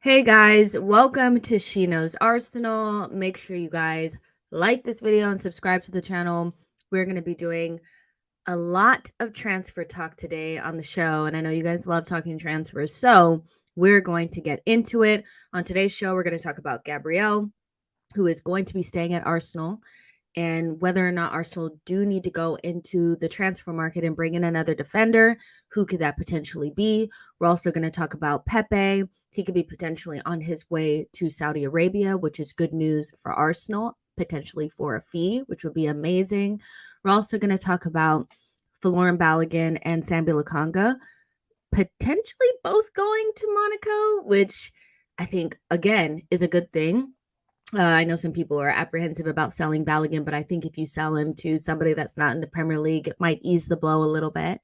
Hey guys, welcome to She Knows Arsenal. Make sure you guys like this video and subscribe to the channel. We're going to be doing a lot of transfer talk today on the show, and I know you guys love talking transfers, so we're going to get into it. On today's show, we're going to talk about Gabriel, who is going to be staying at Arsenal, and whether or not Arsenal do need to go into the transfer market and bring in another defender. Who could that potentially be? We're also going to talk about Pepe. He could be potentially on his way to Saudi Arabia, which is good news for Arsenal, potentially for a fee, which would be amazing. We're also going to talk about Folarin Balogun and Sambi Lakanga, potentially both going to Monaco, which I think, again, is a good thing. I know some people are apprehensive about selling Balogun, but I think if you sell him to somebody that's not in the Premier League, it might ease the blow a little bit.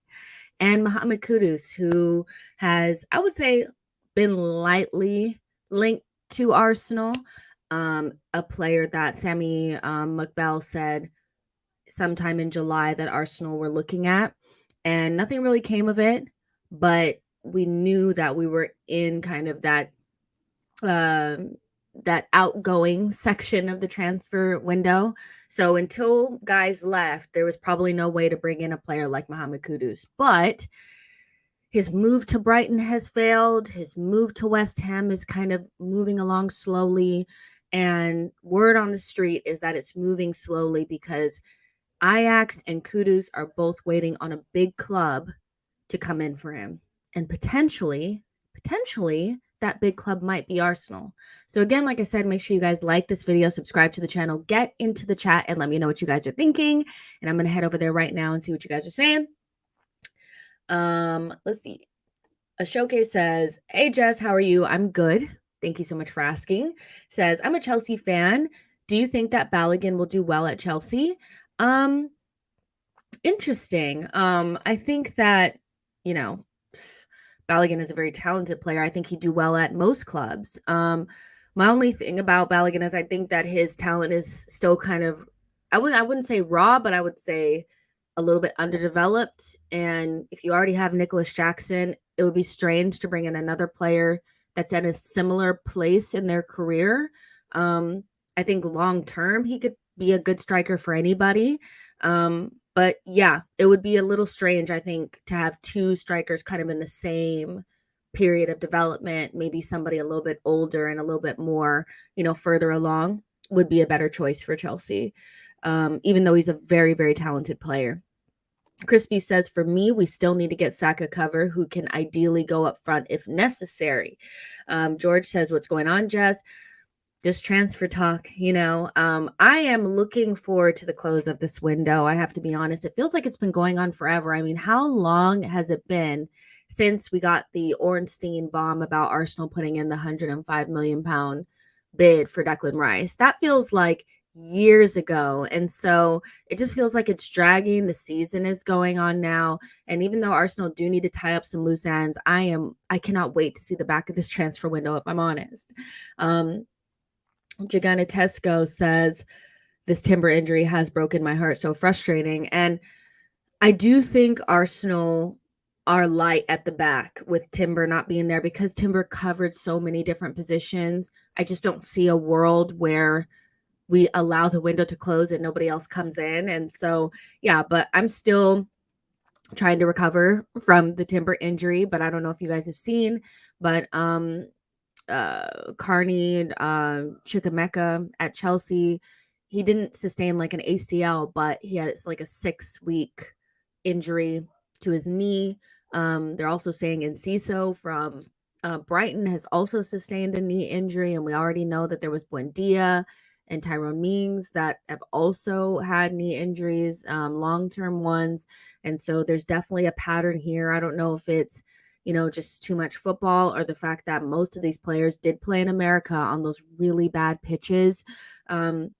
And Mohamed Kudus, who has, I would say, been lightly linked to Arsenal, a player that Sammy McBell said sometime in July that Arsenal were looking at, and nothing really came of it, but we knew that we were in kind of that outgoing section of the transfer window. So until guys left, there was probably no way to bring in a player like Mohamed Kudus. But his move to Brighton has failed. His move to West Ham is kind of moving along slowly. And word on the street is that it's moving slowly because Ajax and Kudus are both waiting on a big club to come in for him. And potentially, that big club might be Arsenal. So again, like I said, make sure you guys like this video, subscribe to the channel, get into the chat and let me know what you guys are thinking. And I'm going to head over there right now and see what you guys are saying. Let's see. A showcase says, "Hey Jess, how are you? I'm good. Thank you so much for asking." Says, "I'm a Chelsea fan. Do you think that Balogun will do well at Chelsea?" Interesting. I think that, you know, Balogun is a very talented player. I think he'd do well at most clubs. My only thing about Balogun is I think that his talent is still kind of, I wouldn't say raw, but I would say a little bit underdeveloped. And if you already have Nicholas Jackson, it would be strange to bring in another player that's at a similar place in their career. I think long term he could be a good striker for anybody. But yeah, it would be a little strange, I think, to have two strikers kind of in the same period of development. Maybe somebody a little bit older and a little bit more, further along would be a better choice for Chelsea, even though he's a very, very talented player. Crispy says, "For me, we still need to get Saka cover, who can ideally go up front if necessary." George says, "What's going on, Jess?" Just transfer talk, I am looking forward to the close of this window. I have to be honest. It feels like it's been going on forever. I mean, how long has it been since we got the Ornstein bomb about Arsenal putting in the £105 million bid for Declan Rice? That feels like years ago. And so it just feels like it's dragging. The season is going on now. And even though Arsenal do need to tie up some loose ends, I cannot wait to see the back of this transfer window, if I'm honest. Gigana Tesco says, "This Timber injury has broken my heart. So frustrating." And I do think Arsenal are light at the back with Timber not being there because Timber covered so many different positions. I just don't see a world where we allow the window to close and nobody else comes in. And so, yeah, but I'm still trying to recover from the Timber injury. But I don't know if you guys have seen, but Carney Chukwuemeka at Chelsea, he didn't sustain like an ACL, but he has like a 6-week injury to his knee. They're also saying Enciso from Brighton has also sustained a knee injury, and we already know that there was Buendia and Tyrone Mings that have also had knee injuries, long-term ones. And so there's definitely a pattern here. I don't know if it's just too much football or the fact that most of these players did play in America on those really bad pitches. I'm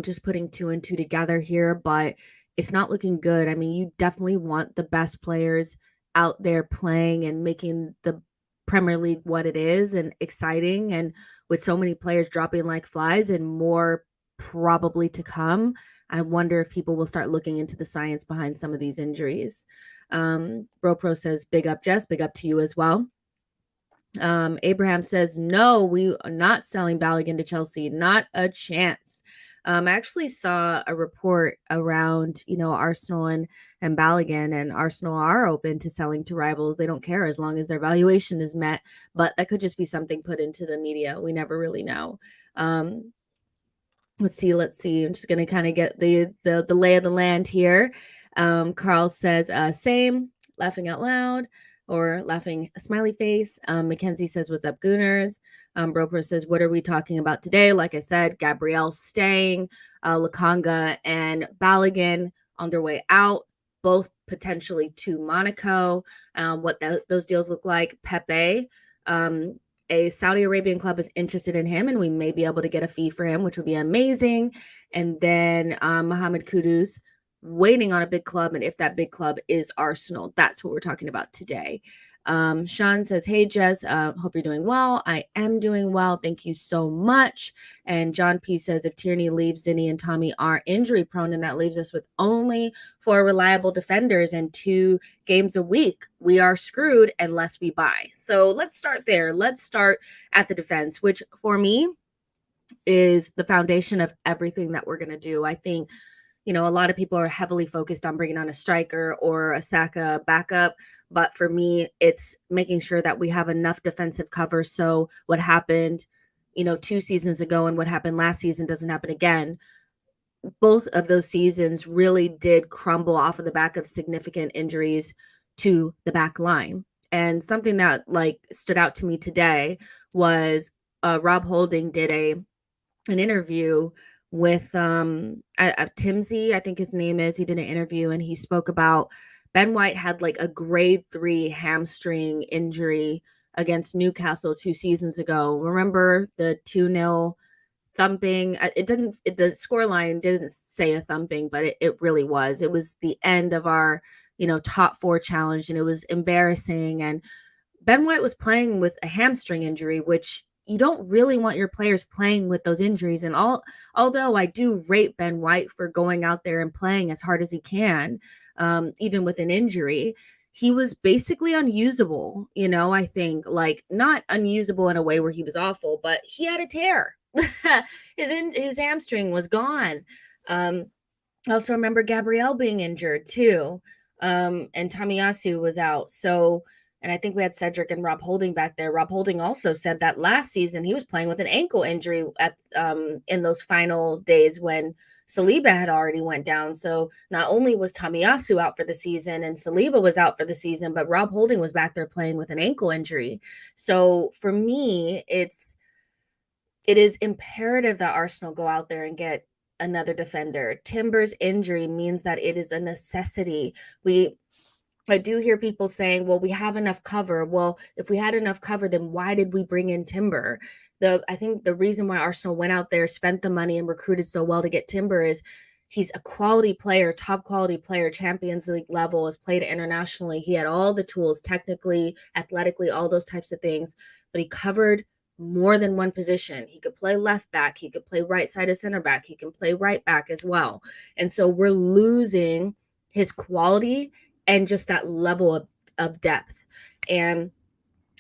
just putting two and two together here, but it's not looking good. I mean, you definitely want the best players out there playing and making the Premier League what it is and exciting. And with so many players dropping like flies and more probably to come, I wonder if people will start looking into the science behind some of these injuries. BroPro says, "Big up, Jess. Big up to you as well." Abraham says, no, we are not selling Balogun to Chelsea. Not a chance. I actually saw a report around, Arsenal and Balogun, and Arsenal are open to selling to rivals. They don't care as long as their valuation is met, but that could just be something put into the media. We never really know. Let's see. I'm just gonna kind of get the lay of the land here. Carl says, same, laughing out loud, or laughing smiley face. Mackenzie says, what's up, Gooners? Broper says, what are we talking about today? Like I said, Gabriel staying, Lakanga and Balogun on their way out, both potentially to Monaco. What those deals look like. Pepe, a Saudi Arabian club is interested in him, and we may be able to get a fee for him, which would be amazing. And then Mohamed Kudus waiting on a big club, and if that big club is Arsenal, that's what we're talking about today. Sean says, hey, Jess, hope you're doing well. I am doing well. Thank you so much. And John P says, if Tierney leaves, Zinni and Tommy are injury prone, and that leaves us with only 4 reliable defenders and 2 games a week. We are screwed unless we buy. So let's start there. Let's start at the defense, which for me is the foundation of everything that we're going to do. I think, a lot of people are heavily focused on bringing on a striker or a Saka backup. But for me, it's making sure that we have enough defensive cover. So what happened, 2 seasons ago and what happened last season doesn't happen again. Both of those seasons really did crumble off of the back of significant injuries to the back line. And something that stood out to me today was Rob Holding did an interview with Timsy, I think his name is. He did an interview and he spoke about Ben White had a grade 3 hamstring injury against Newcastle 2 seasons ago. Remember the 2-0 thumping? The scoreline didn't say a thumping, but it really was. It was the end of our, top 4 challenge, and it was embarrassing. And Ben White was playing with a hamstring injury, which you don't really want your players playing with those injuries. And although I do rate Ben White for going out there and playing as hard as he can, even with an injury, he was basically unusable. I think not unusable in a way where he was awful, but he had a tear. his hamstring was gone. I also remember Gabriel being injured too. And Tomiyasu was out. And I think we had Cedric and Rob Holding back there. Rob Holding also said that last season he was playing with an ankle injury in those final days when Saliba had already went down. So not only was Tomiyasu out for the season and Saliba was out for the season, but Rob Holding was back there playing with an ankle injury. So for me, it is imperative that Arsenal go out there and get another defender. Timber's injury means that it is a necessity. I do hear people saying, well, we have enough cover. Well, if we had enough cover, then why did we bring in Timber? I think the reason why Arsenal went out there, spent the money, and recruited so well to get Timber is he's a quality player, top quality player, Champions League level, has played internationally. He had all the tools, technically, athletically, all those types of things, but he covered more than one position. He could play left back. He could play right side of center back. He can play right back as well. And so we're losing his quality and just that level of depth. And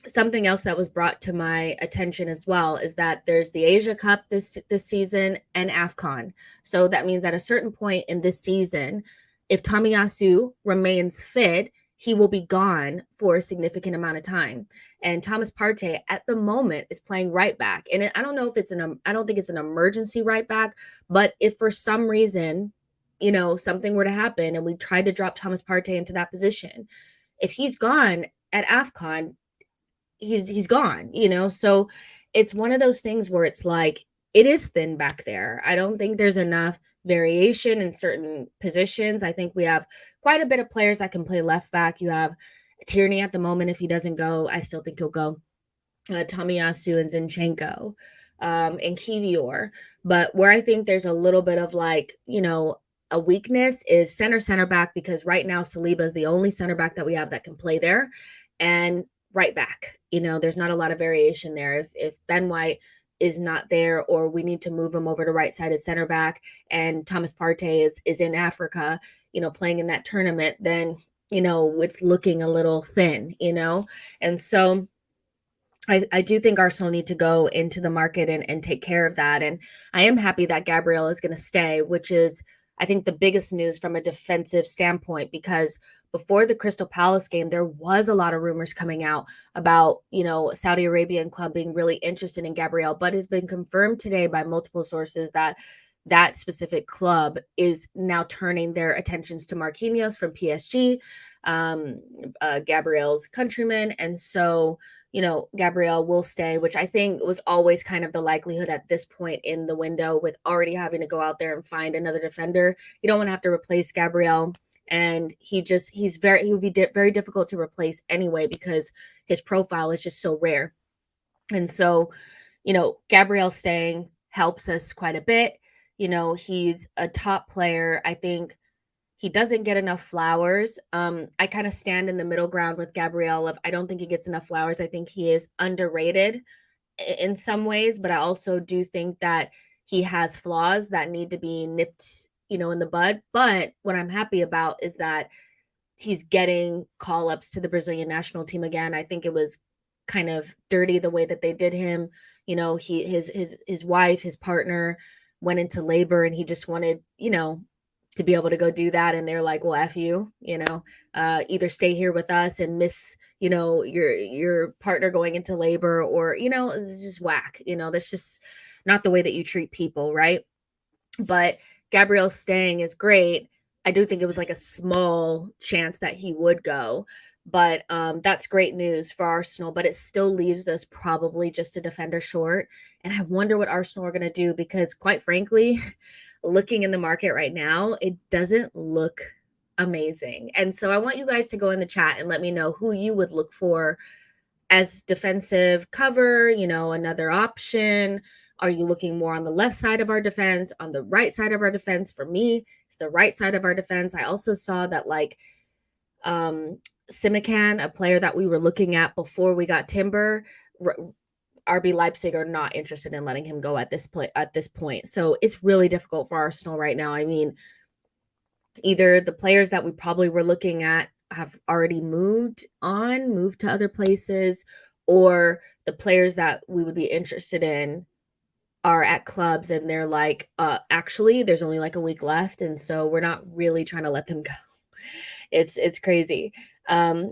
something else that was brought to my attention as well is that there's the Asia Cup this season and AFCON. So that means at a certain point in this season, if Tomiyasu remains fit, he will be gone for a significant amount of time. And Thomas Partey at the moment is playing right back. And I don't know if I don't think it's an emergency right back, but if for some reason, something were to happen and we tried to drop Thomas Partey into that position, if he's gone at AFCON, he's gone, So it's one of those things where it's it is thin back there. I don't think there's enough variation in certain positions. I think we have quite a bit of players that can play left back. You have Tierney at the moment. If he doesn't go, I still think he'll go. Tomiyasu and Zinchenko and Kivior. But where I think there's a little bit of a weakness is center back, because right now Saliba is the only center back that we have that can play there, and right back. There's not a lot of variation there. If Ben White is not there, or we need to move him over to right-sided center back, and Thomas Partey is in Africa, playing in that tournament, then, it's looking a little thin, And so I do think Arsenal need to go into the market and take care of that. And I am happy that Gabriel is going to stay, which is, I think, the biggest news from a defensive standpoint, because before the Crystal Palace game, there was a lot of rumors coming out about, Saudi Arabian club being really interested in Gabriel, but has been confirmed today by multiple sources that that specific club is now turning their attentions to Marquinhos from PSG, um, Gabriel's countryman. And so, Gabriel will stay, which I think was always kind of the likelihood at this point in the window, with already having to go out there and find another defender. You don't want to have to replace Gabriel. And he would be very difficult to replace anyway, because his profile is just so rare. And so, Gabriel staying helps us quite a bit. He's a top player. I think he doesn't get enough flowers. I kind of stand in the middle ground with Gabriel of, I don't think he gets enough flowers. I think he is underrated in some ways, but I also do think that he has flaws that need to be nipped, in the bud. But what I'm happy about is that he's getting call ups to the Brazilian national team again. I think it was kind of dirty the way that they did him. His wife, his partner went into labor, and he just wanted, to be able to go do that. And they're like, well, F you, either stay here with us and miss, your partner going into labor, or, it's just whack. That's just not the way that you treat people, right? But Gabriel staying is great. I do think it was like a small chance that he would go, but that's great news for Arsenal. But it still leaves us probably just a defender short. And I wonder what Arsenal are going to do, because quite frankly, looking in the market right now, it doesn't look amazing. And so I want you guys to go in the chat and let me know who you would look for as defensive cover, another option. Are you looking more on the left side of our defense, on the right side of our defense? For me, it's the right side of our defense. I also saw that Simican, a player that we were looking at before we got Timber, RB Leipzig are not interested in letting him go at this point. So it's really difficult for Arsenal right now. I mean, either the players that we probably were looking at have already moved to other places, or the players that we would be interested in are at clubs and they're like, actually, there's only like a week left, and so we're not really trying to let them go. It's crazy.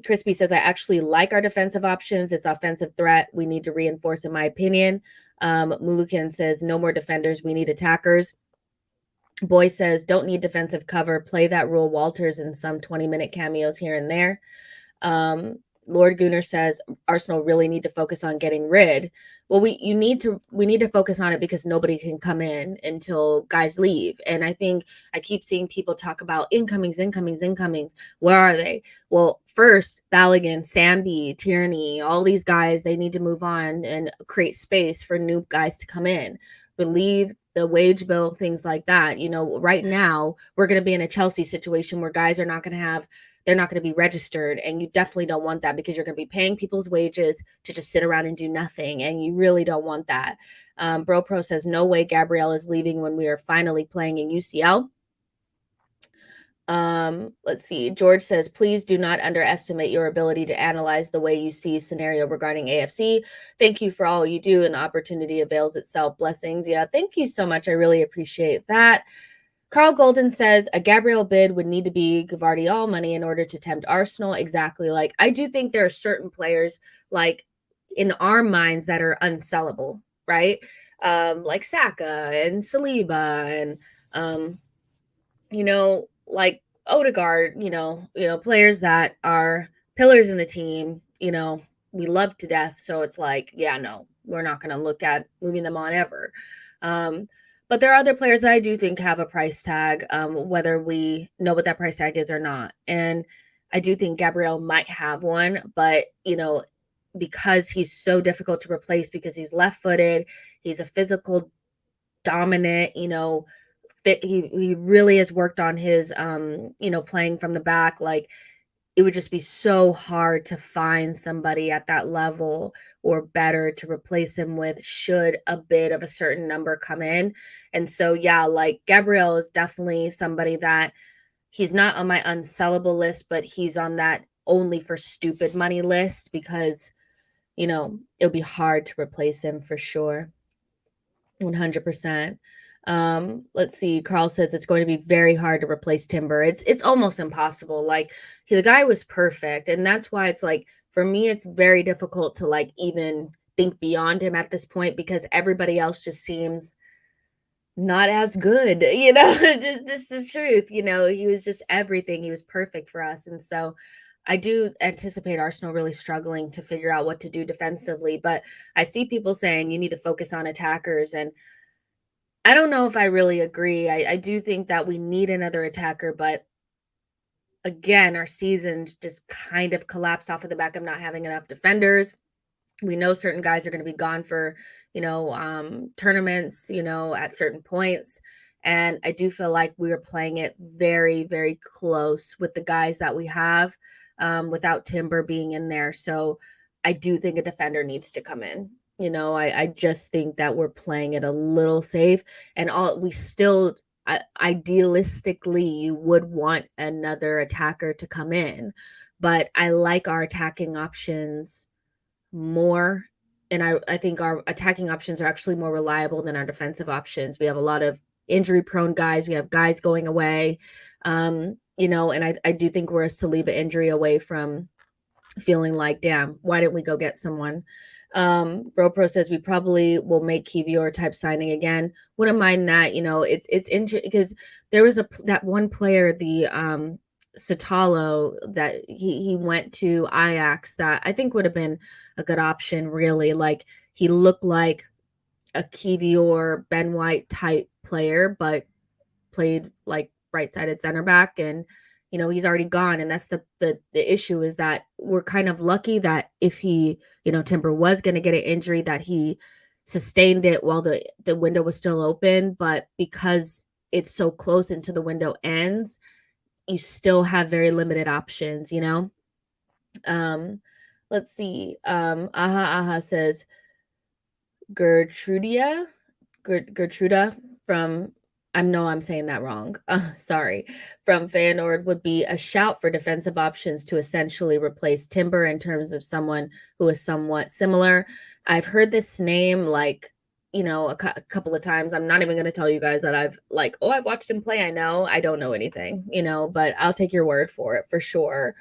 Crispy says, I actually like our defensive options. It's offensive threat we need to reinforce, in my opinion. Mulukin says, no more defenders. We need attackers. Boy says, don't need defensive cover. Play that Rule Walters in some 20-minute cameos here and there. Lord Gunnar says, Arsenal really need to focus on getting rid. Well, we need to focus on it, because nobody can come in until guys leave. And I think I keep seeing people talk about incomings. Where are they? Well, first, Balogun, Sambi, Tierney, all these guys, they need to move on and create space for new guys to come in. Relieve the wage bill, things like that. Right now we're going to be in a Chelsea situation where guys are not going to they're not going to be registered, and you definitely don't want that, because you're going to be paying people's wages to just sit around and do nothing, and you really don't want that. Bro Pro says, no way Gabriel is leaving when we are finally playing in UCL. Let's see. George says, please do not underestimate your ability to analyze the way you see scenario regarding AFC. Thank you for all you do, and the opportunity avails itself. Blessings. Yeah, thank you so much. I really appreciate that. Carl Golden says a Gabriel bid would need to be Gvardiol money in order to tempt Arsenal. Exactly. Like, I do think there are certain players, like, in our minds that are unsellable, right? Like Saka and Saliba and like Odegaard, players that are pillars in the team, we love to death. So it's like, yeah, no, we're not going to look at moving them on ever. But there are other players that I do think have a price tag, whether we know what that price tag is or not. And I do think Gabriel might have one, but, because he's so difficult to replace, because he's left-footed, he's a physical dominant, he really has worked on his, playing from the back. Like, it would just be so hard to find somebody at that level or better to replace him with, should a bid of a certain number come in. And so, yeah, like, Gabriel is definitely somebody that he's not on my unsellable list, but he's on that only for stupid money list, because, it'll be hard to replace him for sure. 100%. Let's see. Carl says it's going to be very hard to replace Timber. It's almost impossible. Like the guy was perfect, and that's why it's like for me, it's very difficult to like even think beyond him at this point because everybody else just seems not as good. This is truth. He was just everything. He was perfect for us, and so I do anticipate Arsenal really struggling to figure out what to do defensively. But I see people saying you need to focus on attackers, and I don't know if I really agree. I do think that we need another attacker, but again, our season just kind of collapsed off of the back of not having enough defenders. We know certain guys are going to be gone for, tournaments, at certain points. And I do feel like we are playing it very, very close with the guys that we have without Timber being in there. So I do think a defender needs to come in. I just think that we're playing it a little safe, and we still idealistically you would want another attacker to come in, but I like our attacking options more, and I think our attacking options are actually more reliable than our defensive options. We have a lot of injury prone guys. We have guys going away, and I do think we're a Saliba injury away from feeling like, damn, why didn't we go get someone? BroPro says we probably will make Kivior type signing again. Wouldn't mind that. It's interesting because there was that one player, the Satalo, that he went to Ajax that I think would have been a good option. Really, like he looked like a Kivior Ben White type player, but played like right-sided center back, and he's already gone, and that's the issue is that we're kind of lucky that if he Timber was going to get an injury that he sustained it while the window was still open, but because it's so close into the window ends, you still have very limited options. Let's see. Aha says Gertruda from, I know I'm saying that wrong. Sorry. From Feyenoord would be a shout for defensive options to essentially replace Timber in terms of someone who is somewhat similar. I've heard this name like, a couple of times. I'm not even going to tell you guys that I've watched him play. I don't know anything, but I'll take your word for it for sure.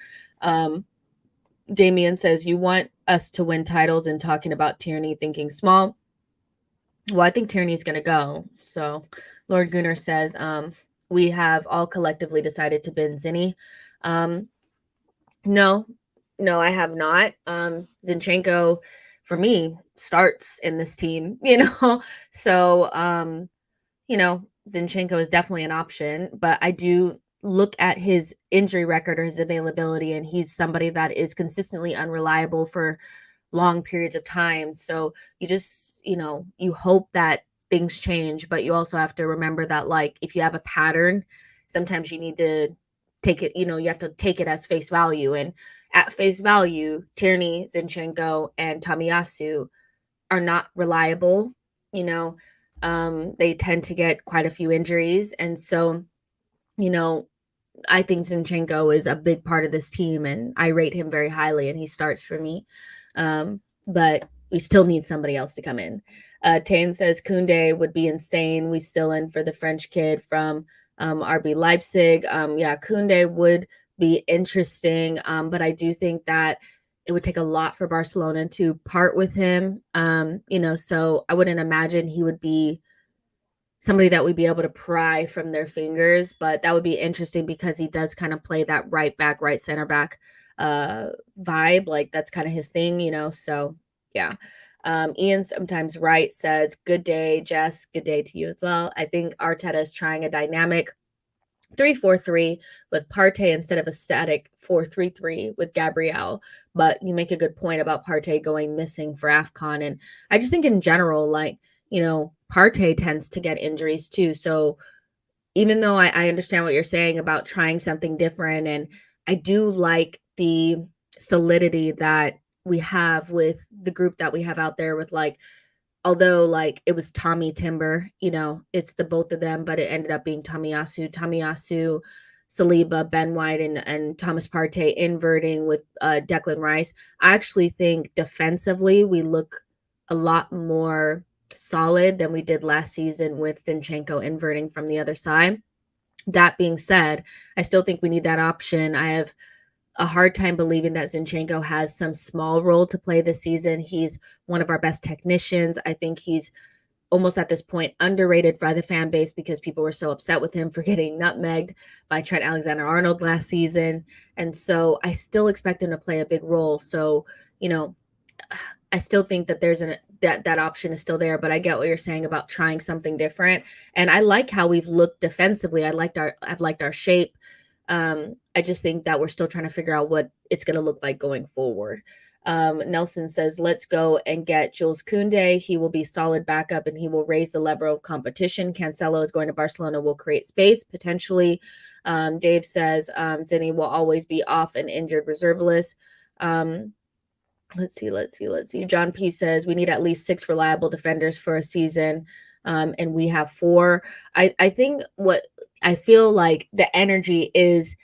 Damien says, you want us to win titles and talking about Tierney thinking small. Well, I think Tierney's going to go. So Lord Gunnar says, we have all collectively decided to bin Zinni. No, I have not. Zinchenko, for me, starts in this team, So, Zinchenko is definitely an option, but I do look at his injury record or his availability, and he's somebody that is consistently unreliable for long periods of time. So you just, you hope that things change, but you also have to remember that, like, if you have a pattern, sometimes you need to take it, you have to take it as face value. And at face value, Tierney, Zinchenko, and Tomiyasu are not reliable. They tend to get quite a few injuries. And so, I think Zinchenko is a big part of this team, and I rate him very highly, and he starts for me. But we still need somebody else to come in. Tane says Koundé would be insane. We still in for the French kid from RB Leipzig. Yeah, Koundé would be interesting, but I do think that it would take a lot for Barcelona to part with him. So I wouldn't imagine he would be somebody that would be able to pry from their fingers, but that would be interesting because he does kind of play that right back, right center back vibe. Like that's kind of his thing, so yeah. Ian sometimes right says, good day, Jess. Good day to you as well. I think Arteta is trying a dynamic 3-4-3 with Partey instead of a static 4-3-3 with Gabriel. But you make a good point about Partey going missing for AFCON. And I just think in general, like, Partey tends to get injuries too. So even though I understand what you're saying about trying something different, and I do like the solidity that we have with the group that we have out there with, like, although like it was Tommy Timber, it's the both of them, but it ended up being Tomiyasu Saliba, Ben White, and Thomas Partey inverting with Declan Rice. I actually think defensively we look a lot more solid than we did last season with Zinchenko inverting from the other side. That being said, I still think we need that option. I have a hard time believing that Zinchenko has some small role to play this season. He's one of our best technicians. I think he's almost at this point underrated by the fan base because people were so upset with him for getting nutmegged by Trent Alexander-Arnold last season. And so I still expect him to play a big role. So, you know, I still think that there's that option is still there, but I get what you're saying about trying something different. And I like how we've looked defensively. I've liked our shape. I just think that we're still trying to figure out what it's going to look like going forward. Nelson says, let's go and get Jules Koundé. He will be solid backup and he will raise the level of competition. Cancelo is going to Barcelona, will create space potentially. Dave says, Zinni will always be off and injured reserve list. Let's see. John P says we need at least 6 reliable defenders for a season. And we have 4. I think what I feel like the energy is,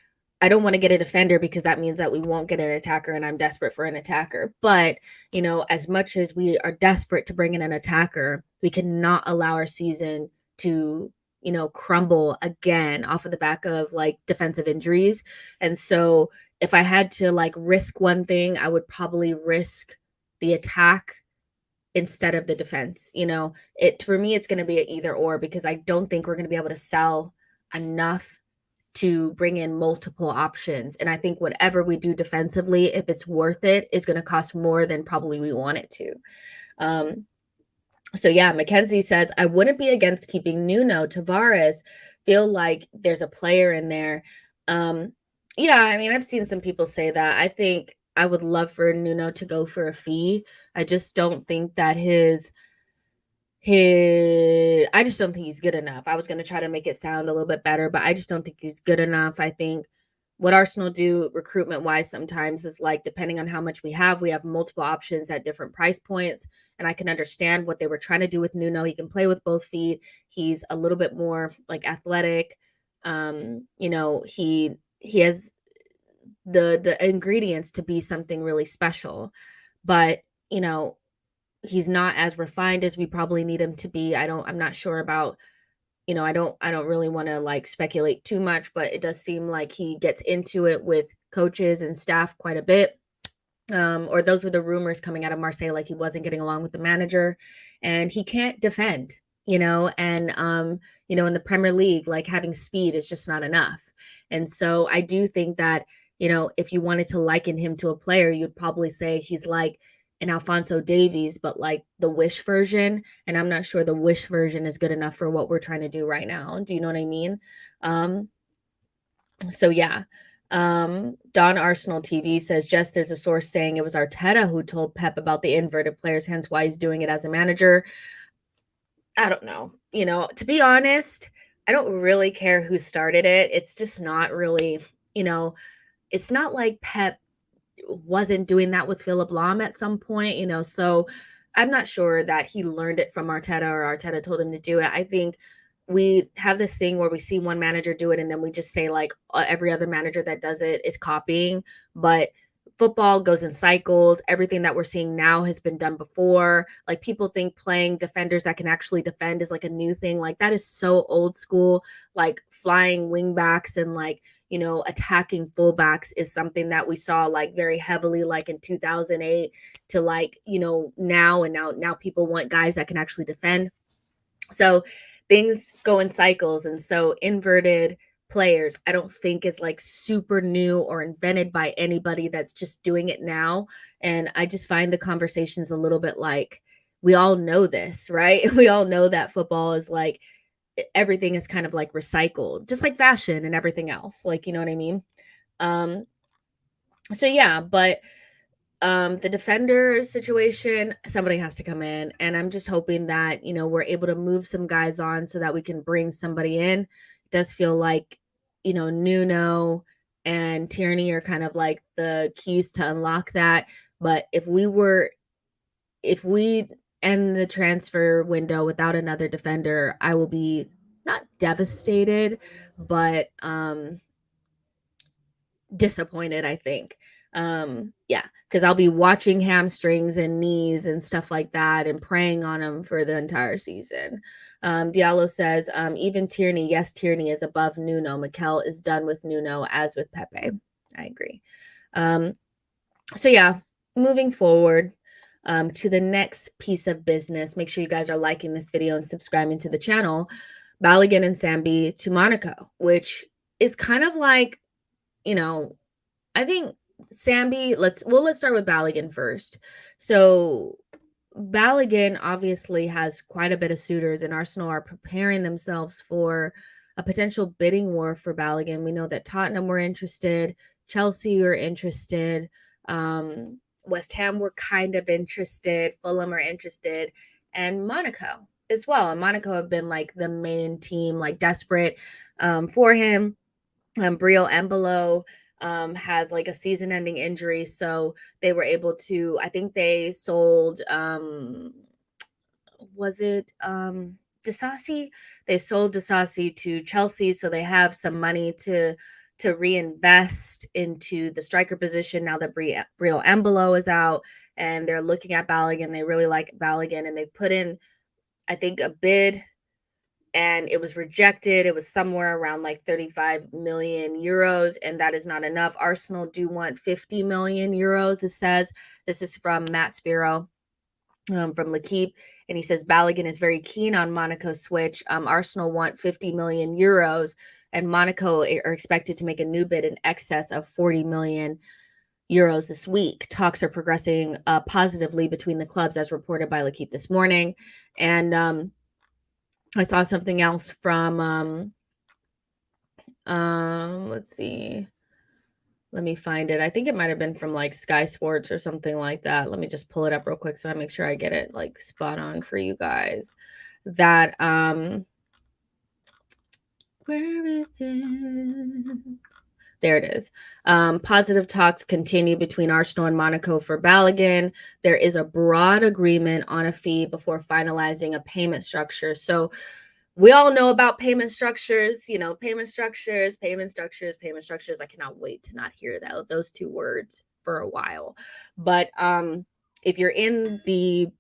I don't want to get a defender because that means that we won't get an attacker and I'm desperate for an attacker. But, you know, as much as we are desperate to bring in an attacker, we cannot allow our season to, you know, crumble again off of the back of like defensive injuries. And so if I had to like risk one thing, I would probably risk the attack instead of the defense. You know, for me, it's going to be an either or because I don't think we're going to be able to sell enough to bring in multiple options. And I think whatever we do defensively, if it's worth it, is going to cost more than probably we want it to. So yeah, Mackenzie says, I wouldn't be against keeping Nuno. Tavares, feel like there's a player in there. Yeah, I mean, I've seen some people say that. I think I would love for Nuno to go for a fee. I just don't think that I just don't think he's good enough. I was going to try to make it sound a little bit better, but I just don't think he's good enough. I think what Arsenal do recruitment wise sometimes is like, depending on how much we have multiple options at different price points. And I can understand what they were trying to do with Nuno. He can play with both feet. He's a little bit more like athletic. You know, he has the ingredients to be something really special, but you know, he's not as refined as we probably need him to be. I'm not sure about, you know, I don't really want to like speculate too much, but it does seem like he gets into it with coaches and staff quite a bit. Or those were the rumors coming out of Marseille, like he wasn't getting along with the manager and he can't defend, you know, and you know, in the Premier League, like having speed is just not enough. And so I do think that, you know, if you wanted to liken him to a player, you'd probably say he's like an Alphonso Davies, but like the Wish version. And I'm not sure the Wish version is good enough for what we're trying to do right now. Do you know what I mean? So yeah. Don Arsenal TV says, Jess, there's a source saying it was Arteta who told Pep about the inverted players, hence why he's doing it as a manager. I don't know. You know, to be honest, I don't really care who started it. It's just not really, you know, it's not like Pep wasn't doing that with Philip Lahm at some point, you know, so I'm not sure that he learned it from Arteta or Arteta told him to do it. I think we have this thing where we see one manager do it and then we just say like every other manager that does it is copying, but football goes in cycles. Everything that we're seeing now has been done before. Like people think playing defenders that can actually defend is like a new thing. Like that is so old school. Like flying wing backs and like, you know, attacking fullbacks is something that we saw like very heavily like in 2008 to like, you know, now people want guys that can actually defend. So things go in cycles. And so inverted players, I don't think is like super new or invented by anybody that's just doing it now. And I just find the conversations a little bit like, we all know this, right? We all know that football is like, everything is kind of like recycled, just like fashion and everything else. Like, you know what I mean? So yeah, but the defender situation, somebody has to come in, and I'm just hoping that, you know, we're able to move some guys on so that we can bring somebody in. It does feel like, you know, Nuno and Tierney are kind of like the keys to unlock that. But if we end the transfer window without another defender, I will be not devastated, but disappointed, I think. Yeah, because I'll be watching hamstrings and knees and stuff like that and praying on him for the entire season. Diallo says, even Tierney, yes, Tierney is above Nuno. Mikel is done with Nuno, as with Pepe. I agree. So yeah, moving forward to the next piece of business. Make sure you guys are liking this video and subscribing to the channel. Balogun and Sambi to Monaco, which is kind of like, I think Sambi, let's start with Balogun first. So Balogun obviously has quite a bit of suitors, and Arsenal are preparing themselves for a potential bidding war for Balogun. We know that Tottenham were interested, Chelsea were interested, West Ham were kind of interested, Fulham are interested, and Monaco as well. And Monaco have been like the main team, like desperate for him. Gabriel has like a season-ending injury, so they were able to. I think they sold. Was it Disasi? They sold Disasi to Chelsea, so they have some money to reinvest into the striker position now that Gabriel is out, and they're looking at Balogun. They really like Balogun, and they put in, I think, a bid, and it was rejected. It was somewhere around like 35 million euros, and that is not enough. Arsenal do want 50 million euros. It says, this is from Matt Spiro from L'Equipe, and he says Balogun is very keen on Monaco's switch. Arsenal want 50 million euros, and Monaco are expected to make a new bid in excess of 40 million euros this week. Talks are progressing positively between the clubs, as reported by L'Equipe this morning. And I saw something else from let's see. Let me find it. I think it might have been from like Sky Sports or something like that. Let me just pull it up real quick so I make sure I get it like spot on for you guys. That where is it? There it is. Positive talks continue between Arsenal and Monaco for Balogun. There is a broad agreement on a fee before finalizing a payment structure. So we all know about payment structures, payment structures. I cannot wait to not hear those two words for a while. But if you're in the,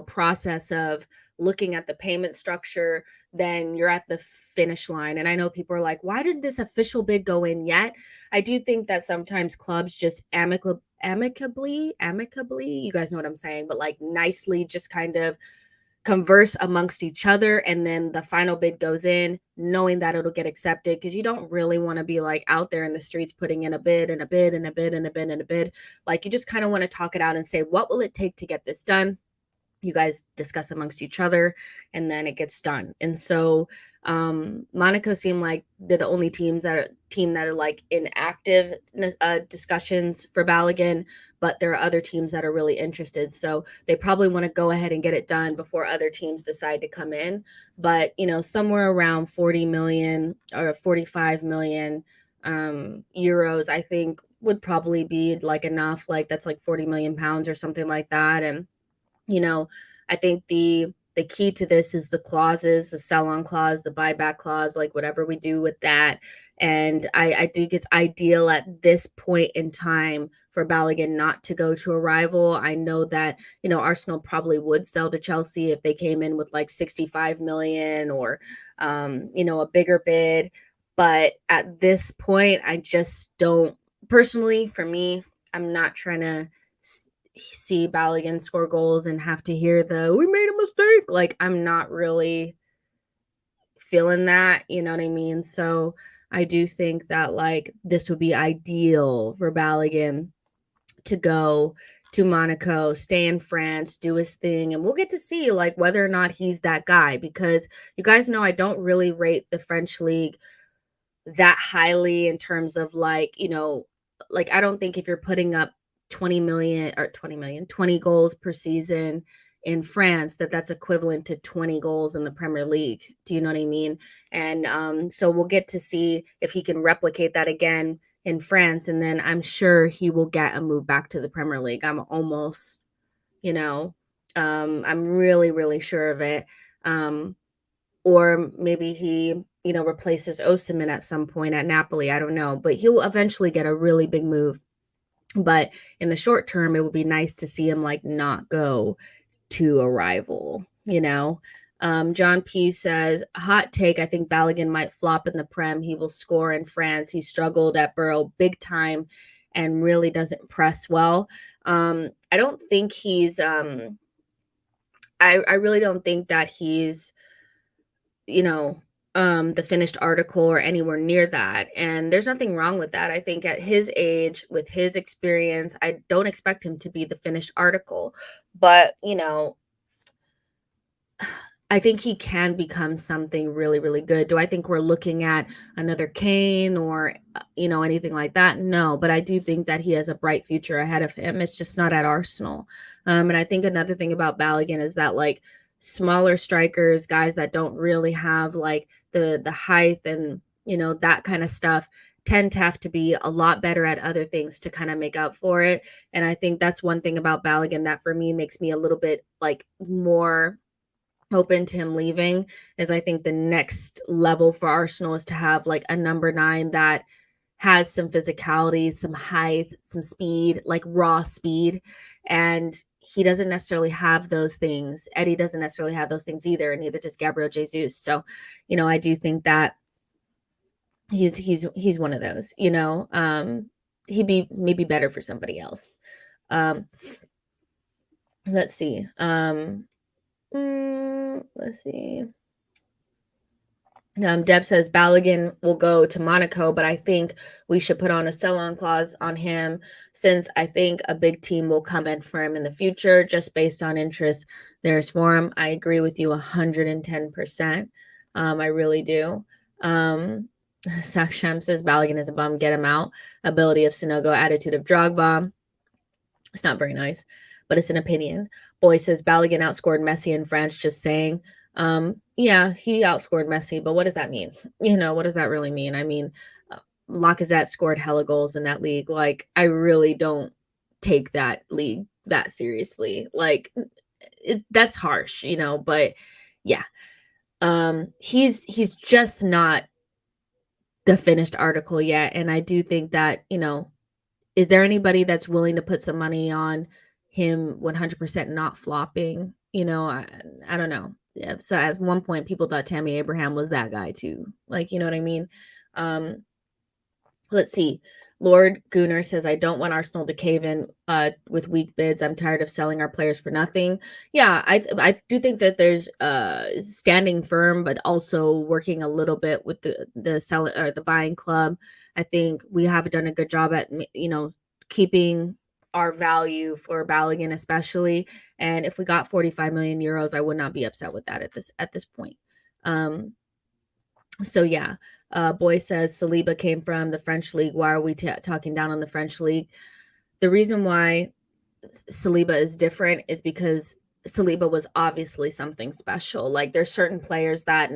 process of looking at the payment structure, then you're at the finish line. And I know people are like, why didn't this official bid go in yet? I do think that sometimes clubs just amicably, you guys know what I'm saying, but like nicely just kind of converse amongst each other, and then the final bid goes in knowing that it'll get accepted, because you don't really want to be like out there in the streets putting in a bid and a bid and a bid and a bid and a bid. Like, you just kind of want to talk it out and say, what will it take to get this done? You guys discuss amongst each other, and then it gets done. And so Monaco seem like they're the only team that are like in active discussions for Balogun, but there are other teams that are really interested. So they probably want to go ahead and get it done before other teams decide to come in. But, somewhere around 40 million or 45 million euros, I think would probably be like enough. Like, that's like 40 million pounds or something like that. And, I think the key to this is the clauses, the sell-on clause, the buyback clause, like whatever we do with that. And I think it's ideal at this point in time for Balogun not to go to a rival. I know that, Arsenal probably would sell to Chelsea if they came in with like 65 million or, a bigger bid. But at this point, I just don't, personally, for me, I'm not trying to see Balogun score goals and have to hear we made a mistake. Like, I'm not really feeling that, you know what I mean? So I do think that like this would be ideal for Balogun to go to Monaco, stay in France, do his thing, and we'll get to see like whether or not he's that guy, because you guys know I don't really rate the French league that highly in terms of like, like I don't think if you're putting up 20 goals per season in France, that's equivalent to 20 goals in the Premier League. Do you know what I mean? And so we'll get to see if he can replicate that again in France, and then I'm sure he will get a move back to the Premier League. I'm almost, I'm really, really sure of it. or maybe he, replaces Osimhen at some point at Napoli. I don't know, but he'll eventually get a really big move. But in the short term, it would be nice to see him like not go to a rival. John P says, hot take, I think Balogun might flop in the Prem. He will score in France. He struggled at Borough big time and really doesn't press well. I don't think he's I really don't think that he's, you know, the finished article or anywhere near that. And there's nothing wrong with that. I think at his age, with his experience, I don't expect him to be the finished article. But, I think he can become something really, really good. Do I think we're looking at another Kane or, anything like that? No, but I do think that he has a bright future ahead of him. It's just not at Arsenal. And I think another thing about Balogun is that like smaller strikers, guys that don't really have like the height and, that kind of stuff tend to have to be a lot better at other things to kind of make up for it. And I think that's one thing about Balogun that for me makes me a little bit like more open to him leaving, is I think the next level for Arsenal is to have like a number 9 that has some physicality, some height, some speed, like raw speed. And he doesn't necessarily have those things. Eddie doesn't necessarily have those things either, and neither does Gabriel Jesus. So, I do think that he's one of those, he'd be maybe better for somebody else. Let's see. Let's see. Deb says Balogun will go to Monaco, but I think we should put on a sell-on clause on him, since I think a big team will come in for him in the future just based on interest there's for him. I agree with you 110%. I really do. Saksham says Balogun is a bum, get him out. Ability of Sonogo, attitude of Drogba. It's not very nice, but it's an opinion. Boy says Balogun outscored Messi in France, just saying. Yeah, he outscored Messi, but what does that mean? What does that really mean? I mean, Lacazette scored hella goals in that league. Like, I really don't take that league that seriously. Like, that's harsh, but yeah. He's just not the finished article yet. And I do think that, is there anybody that's willing to put some money on him 100% not flopping? I don't know. Yeah, so at one point, people thought Tammy Abraham was that guy too. Like, you know what I mean? Let's see. Lord Gunnar says, I don't want Arsenal to cave in with weak bids. I'm tired of selling our players for nothing. Yeah, I do think that there's standing firm, but also working a little bit with the sell or the buying club. I think we have done a good job at, keeping our value for Balogun especially. And if we got 45 million euros, I would not be upset with that at this point. So yeah, Boy says Saliba came from the French league. Why are we talking down on the French league? The reason why Saliba is different is because Saliba was obviously something special. Like, there's certain players that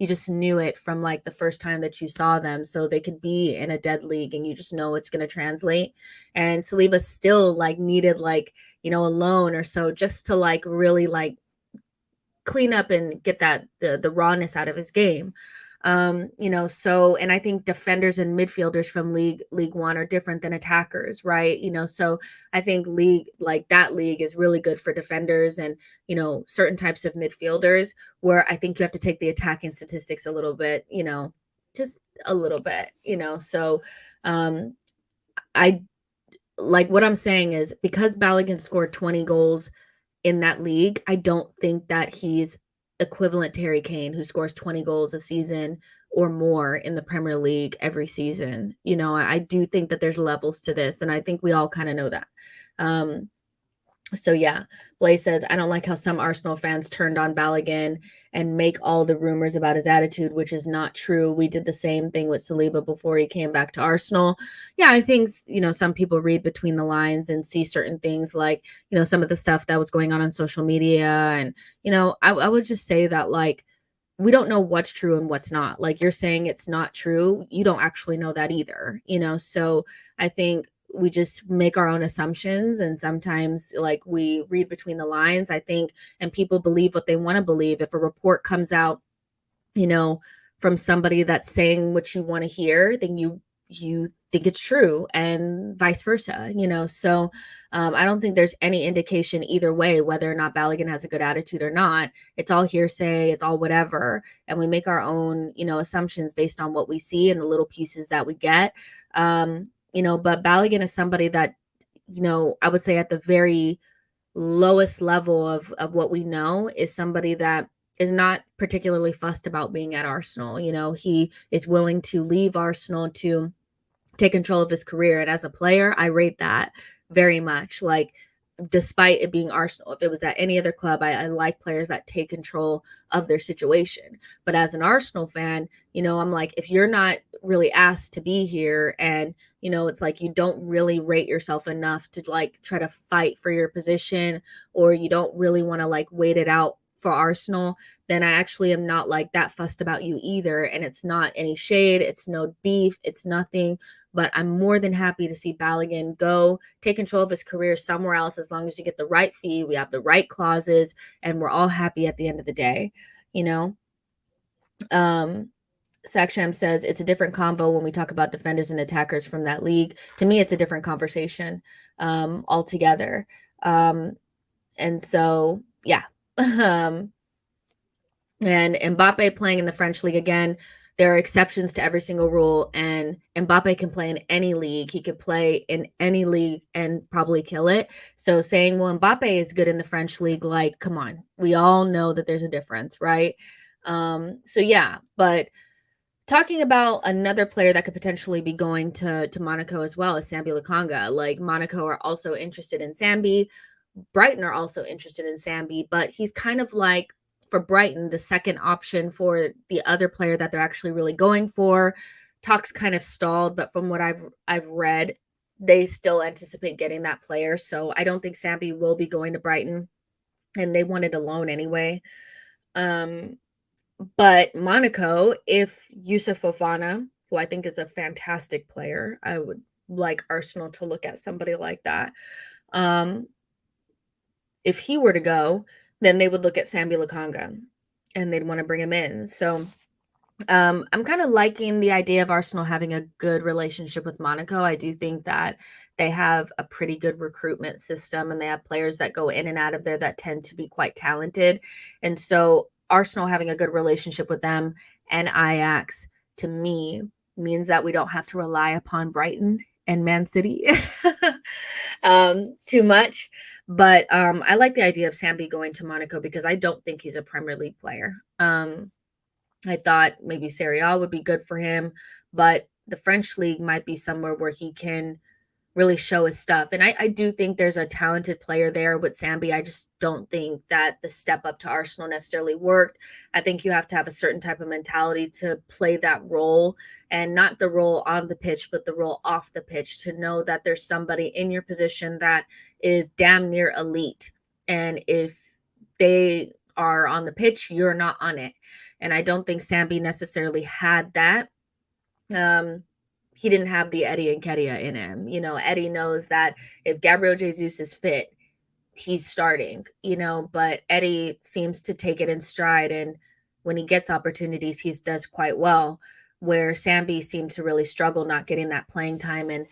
you just knew it from like the first time that you saw them. So they could be in a dead league and you just know it's going to translate. And Saliba still like needed like, a loan or so just to like really like clean up and get that the rawness out of his game. So, and I think defenders and midfielders from League One are different than attackers, right? So I think that league is really good for defenders and, certain types of midfielders, where I think you have to take the attacking statistics a little bit, just a little bit, so, I like what I'm saying is, because Balogun scored 20 goals in that league, I don't think that he's equivalent to Harry Kane, who scores 20 goals a season or more in the Premier League every season. I do think that there's levels to this, and I think we all kind of know that. So yeah, Blaze says, I don't like how some Arsenal fans turned on Balogun and make all the rumors about his attitude, which is not true. We did the same thing with Saliba before he came back to Arsenal. Yeah, I think, some people read between the lines and see certain things like, some of the stuff that was going on social media. And, I would just say that, like, we don't know what's true and what's not. Like, you're saying it's not true. You don't actually know that either, so I think we just make our own assumptions, and sometimes like we read between the lines, I think, and people believe what they want to believe. If a report comes out, you know, from somebody that's saying what you want to hear, then you think it's true, and vice versa, So I don't think there's any indication either way whether or not Balogun has a good attitude or not. It's all hearsay, it's all whatever, and we make our own, assumptions based on what we see and the little pieces that we get. But Balogun is somebody that, I would say at the very lowest level of what we know, is somebody that is not particularly fussed about being at Arsenal. He is willing to leave Arsenal to take control of his career. And as a player, I rate that very much. Like, despite it being Arsenal, if it was at any other club, I like players that take control of their situation. But as an Arsenal fan, I'm like, if you're not really asked to be here, and it's like you don't really rate yourself enough to like try to fight for your position, or you don't really want to like wait it out for Arsenal, then I actually am not like that fussed about you either. And it's not any shade, it's no beef, it's nothing. But I'm more than happy to see Balogun go take control of his career somewhere else, as long as you get the right fee, we have the right clauses, and we're all happy at the end of the day, you know? Saksham says it's a different combo when we talk about defenders and attackers from that league. To me, it's a different conversation altogether. And so, yeah. And Mbappe playing in the French league again, there are exceptions to every single rule, and Mbappe can play in any league. He could play in any league and probably kill it. So saying, well, Mbappe is good in the French league, like, come on. We all know that there's a difference, right? So yeah, but talking about another player that could potentially be going to Monaco as well is Sambi Lokonga. Like, Monaco are also interested in Sambi. Brighton are also interested in Sambi, but he's kind of like, for Brighton, the second option for the other player that they're actually really going for. Talks kind of stalled, but from what I've read, they still anticipate getting that player. So I don't think Sambi will be going to Brighton, and they wanted a loan anyway. But Monaco, if Youssouf Fofana, who I think is a fantastic player, I would like Arsenal to look at somebody like that. If he were to go, then they would look at Sambi Lokonga, and they'd want to bring him in. So I'm kind of liking the idea of Arsenal having a good relationship with Monaco. I do think that they have a pretty good recruitment system, and they have players that go in and out of there that tend to be quite talented. And so Arsenal having a good relationship with them and Ajax, to me, means that we don't have to rely upon Brighton and Man City too much. But I like the idea of Sambi going to Monaco, because I don't think he's a Premier League player. I thought maybe Serie A would be good for him, but the French league might be somewhere where he can really show his stuff. And I do think there's a talented player there with Sambi. I just don't think that the step up to Arsenal necessarily worked. I think you have to have a certain type of mentality to play that role, and not the role on the pitch, but the role off the pitch, to know that there's somebody in your position that is damn near elite. And if they are on the pitch, you're not on it. And I don't think Sambi necessarily had that. He didn't have the Eddie Nketiah in him. Eddie knows that if Gabriel Jesus is fit, he's starting, but Eddie seems to take it in stride. And when he gets opportunities, he does quite well, where Sambi seemed to really struggle not getting that playing time, and,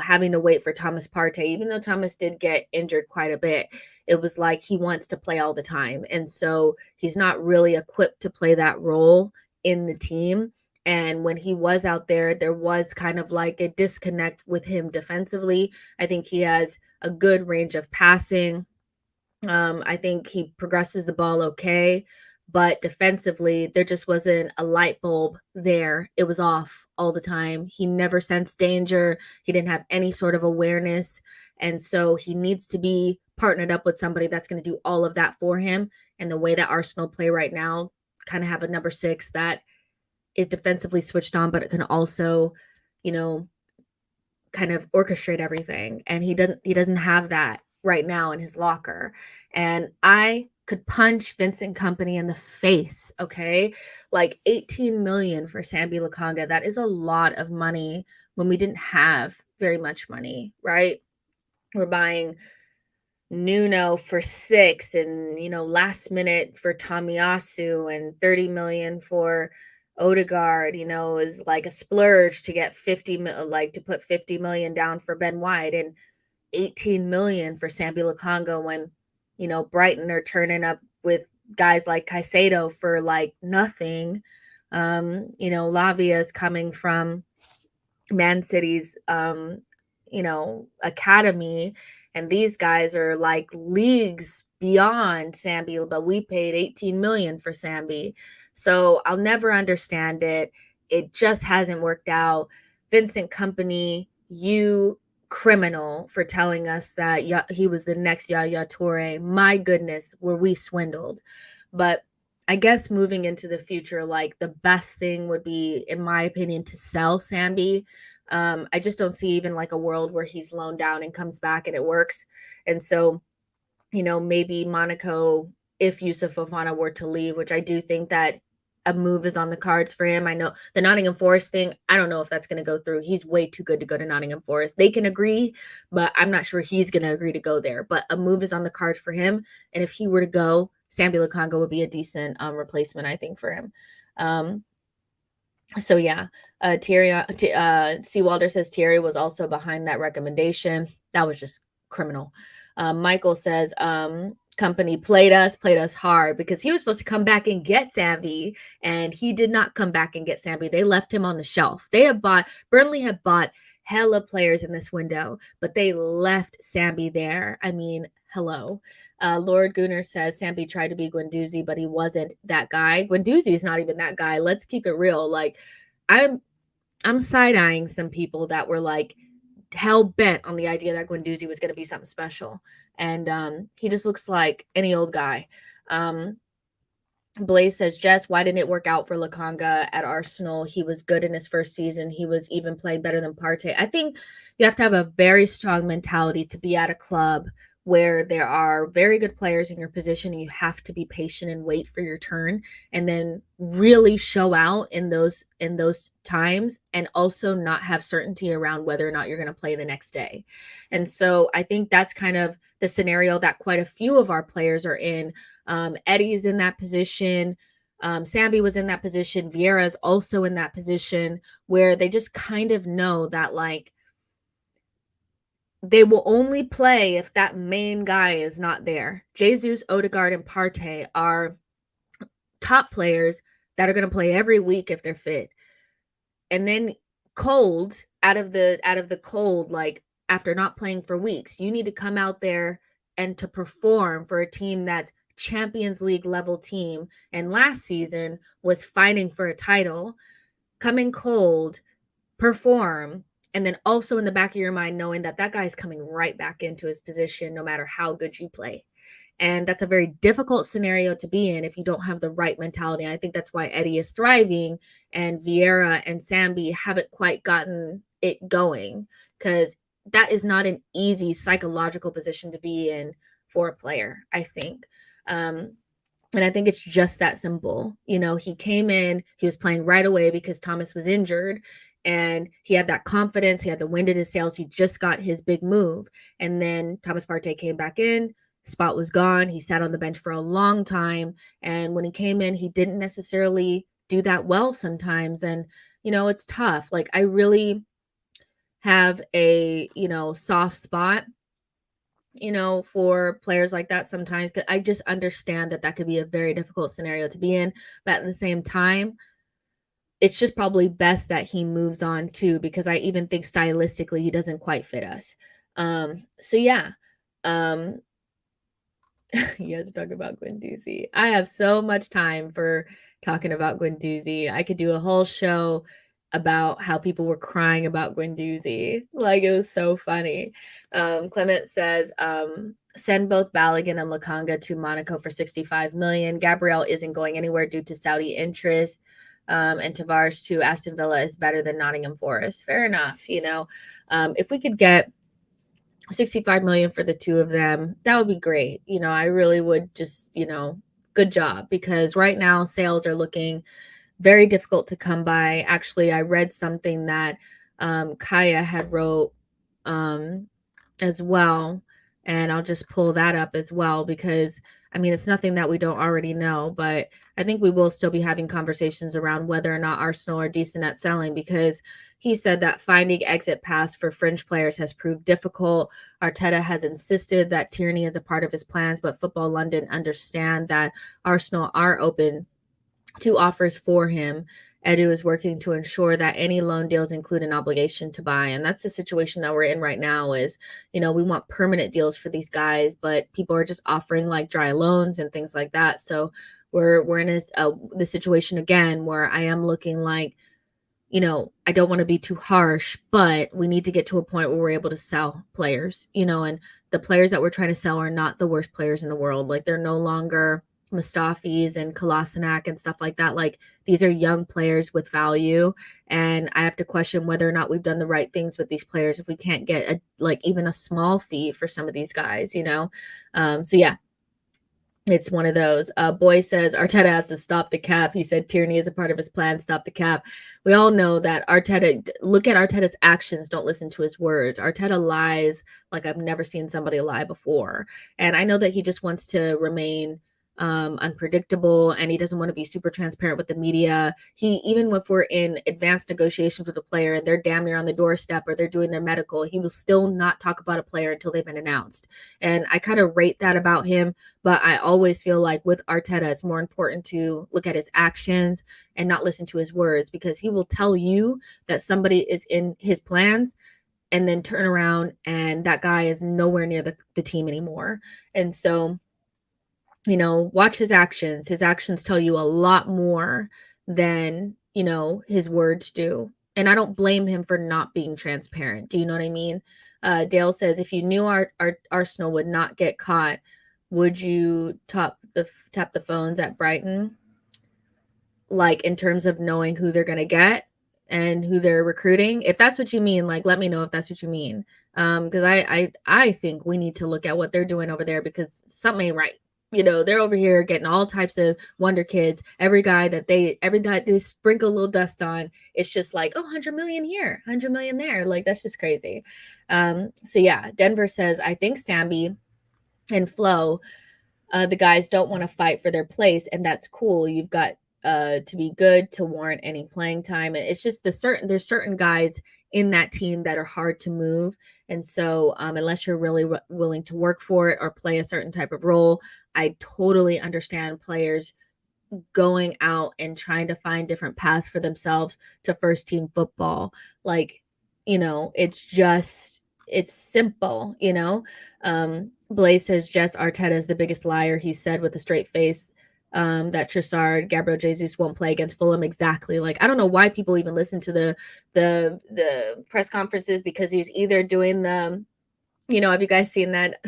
having to wait for Thomas Partey. Even though Thomas did get injured quite a bit, it was like he wants to play all the time. And so he's not really equipped to play that role in the team. And when he was out there, there was kind of like a disconnect with him defensively. I think he has a good range of passing. I think he progresses the ball okay, but defensively, there just wasn't a light bulb there. It was off all the time. He never sensed danger. He didn't have any sort of awareness. And so he needs to be partnered up with somebody that's going to do all of that for him. And the way that Arsenal play right now, kind of have a number 6 that is defensively switched on, but it can also, kind of orchestrate everything. And he doesn't have that right now in his locker. And I could punch Vincent Kompany in the face, okay? Like 18 million for Sambi Lokonga. That is a lot of money when we didn't have very much money, right? We're buying Nuno for 6 and, last minute for Tomiyasu and 30 million for Odegaard, is like a splurge to get to put 50 million down for Ben White and 18 million for Sambi Lukonga when, Brighton are turning up with guys like Caicedo for like nothing. Lavia is coming from Man City's academy, and these guys are like leagues beyond Sambi, but we paid 18 million for Sambi. So I'll never understand it. It just hasn't worked out. Vincent Company, you criminal for telling us that he was the next Yaya Toure. My goodness, were we swindled. But I guess moving into the future, like the best thing would be, in my opinion, to sell Sambi. I just don't see even like a world where he's loaned down and comes back and it works. And so, maybe Monaco, if Yusuf Fofana were to leave, which I do think that a move is on the cards for him. I know the Nottingham Forest thing, I don't know if that's going to go through. He's way too good to go to Nottingham Forest. They can agree, but I'm not sure he's going to agree to go there. But a move is on the cards for him. And if he were to go, Sambi Lukonga would be a decent replacement, I think, for him. So yeah, Walder says Thierry was also behind that recommendation. That was just criminal. Michael says, Company played us hard because he was supposed to come back and get Sambi, and he did not come back and get Sambi. They left him on the shelf. Burnley had bought hella players in this window, but they left Sambi there. I mean, hello. Lord Gunnar says Sambi tried to be Guendouzi, but he wasn't that guy. Guendouzi is not even that guy. Let's keep it real. Like, I'm side-eyeing some people that were like hell bent on the idea that Guendouzi was going to be something special, and he just looks like any old guy. Blaze says, Jess, why didn't it work out for Lukonga at Arsenal? He was good in his first season. He was even playing better than Partey. I think you have to have a very strong mentality to be at a club where there are very good players in your position, and you have to be patient and wait for your turn, and then really show out in those times, and also not have certainty around whether or not you're going to play the next day. And so I think that's kind of the scenario that quite a few of our players are in. Eddie's in that position. Sambi was in that position. Vieira is also in that position where they just kind of know that, like, they will only play if that main guy is not there. Jesus, Odegaard, and Partey are top players that are going to play every week if they're fit. And then out of the cold, like after not playing for weeks, you need to come out there and to perform for a team that's Champions League level team, and last season was fighting for a title. Coming cold, perform, and then also in the back of your mind knowing that that guy is coming right back into his position no matter how good you play. And that's a very difficult scenario to be in if you don't have the right mentality. I think that's why Eddie is thriving and Vieira and Sambi haven't quite gotten it going, because that is not an easy psychological position to be in for a player, I think. And I think it's just that simple. He came in, he was playing right away because Thomas was injured, and he had that confidence. He had the wind in his sails. He just got his big move. And then Thomas Partey came back in, spot was gone. He sat on the bench for a long time. And when he came in, he didn't necessarily do that well sometimes. And, it's tough. Like, I really have a, soft spot for players like that sometimes, because I just understand that could be a very difficult scenario to be in. But at the same time, it's just probably best that he moves on too, because I even think stylistically he doesn't quite fit us. So yeah. You guys talk about Guendouzi. I have so much time for talking about Guendouzi. I could do a whole show about how people were crying about Guendouzi. Like, it was so funny. Clement says, send both Balogun and Lukonga to Monaco for 65 million. Gabriel isn't going anywhere due to Saudi interest. And Tavares to Aston Villa is better than Nottingham Forest. Fair enough. If we could get 65 million for the two of them, that would be great. I really would just, good job, because right now sales are looking very difficult to come by. Actually, I read something that Kaya had wrote as well. And I'll just pull that up as well because I mean, it's nothing that we don't already know, but I think we will still be having conversations around whether or not Arsenal are decent at selling because he said that finding exit paths for fringe players has proved difficult. Arteta has insisted that Tierney is a part of his plans, but Football London understand that Arsenal are open to offers for him. Edu is working to ensure that any loan deals include an obligation to buy. And that's the situation that we're in right now is, we want permanent deals for these guys, but people are just offering like dry loans and things like that. So we're in the situation again where I am looking like, I don't want to be too harsh, but we need to get to a point where we're able to sell players, and the players that we're trying to sell are not the worst players in the world. Like they're no longer Mustafis and Kolasinac and stuff like that. Like these are young players with value. And I have to question whether or not we've done the right things with these players if we can't get even a small fee for some of these guys, So yeah, it's one of those. Boy says Arteta has to stop the cap. He said Tierney is a part of his plan. Stop the cap. We all know that Arteta, look at Arteta's actions. Don't listen to his words. Arteta lies like I've never seen somebody lie before. And I know that he just wants to remain unpredictable and he doesn't want to be super transparent with the media. Even if we're in advanced negotiations with a player and they're damn near on the doorstep or they're doing their medical, he will still not talk about a player until they've been announced. And I kind of rate that about him, but I always feel like with Arteta, it's more important to look at his actions and not listen to his words because he will tell you that somebody is in his plans and then turn around and that guy is nowhere near the team anymore. And so watch his actions. His actions tell you a lot more than, his words do. And I don't blame him for not being transparent. Do you know what I mean? Dale says, if you knew our Arsenal would not get caught, would you tap the phones at Brighton? Like in terms of knowing who they're going to get and who they're recruiting? If that's what you mean, like, let me know if that's what you mean. Because I think we need to look at what they're doing over there because something ain't right. They're over here getting all types of wonder kids. Every guy that they sprinkle a little dust on, it's just like, 100 million here, 100 million there. Like, that's just crazy. So yeah, Denver says, I think Sambi and Flo, the guys don't want to fight for their place, and that's cool. You've got to be good to warrant any playing time. And it's just there's certain guys in that team that are hard to move. And so unless you're really willing to work for it or play a certain type of role, I totally understand players going out and trying to find different paths for themselves to first team football. Like, it's simple, Blaze says Jess Arteta is the biggest liar. He said with a straight face that Trossard, Gabriel Jesus won't play against Fulham. Exactly. Like, I don't know why people even listen to the press conferences because he's either doing have you guys seen that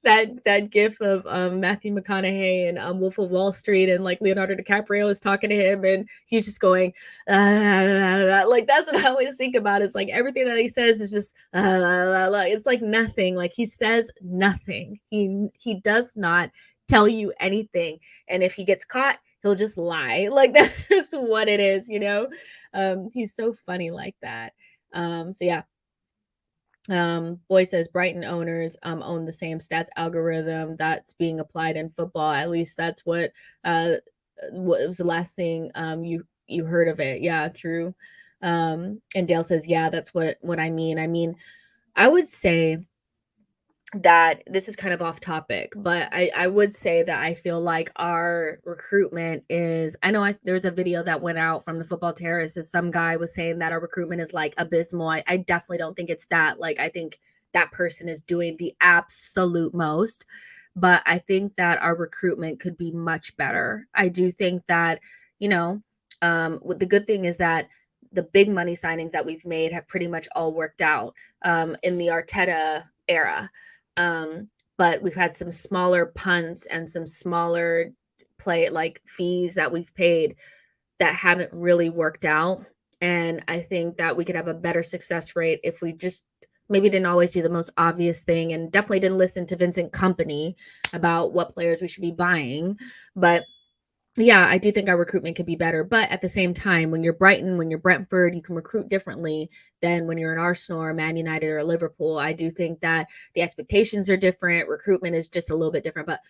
that gif of Matthew McConaughey and Wolf of Wall Street and like Leonardo DiCaprio is talking to him and he's just going like that's what I always think about. It's like everything that he says is just it's like nothing. Like he says nothing. He does not tell you anything, and if he gets caught, he'll just lie. Like that's just what it is. He's so funny like that. So yeah. Boy says Brighton owners own the same stats algorithm that's being applied in football. At least that's what was the last thing you heard of it. Yeah, true. And Dale says, yeah, that's what I mean. I mean, I would say that this is kind of off topic, but I would say that I feel like our recruitment is, I know there was a video that went out from the Football Terrace. Some guy was saying that our recruitment is like abysmal. I definitely don't think it's that. Like, I think that person is doing the absolute most, but I think that our recruitment could be much better. I do think that, the good thing is that the big money signings that we've made have pretty much all worked out in the Arteta era. But we've had some smaller punts and some smaller fees that we've paid that haven't really worked out. And I think that we could have a better success rate if we just maybe didn't always do the most obvious thing and definitely didn't listen to Vincent Kompany about what players we should be buying. But yeah, I do think our recruitment could be better. But at the same time, when you're Brighton, when you're Brentford, you can recruit differently than when you're an Arsenal or Man United or Liverpool. I do think that the expectations are different. Recruitment is just a little bit different. But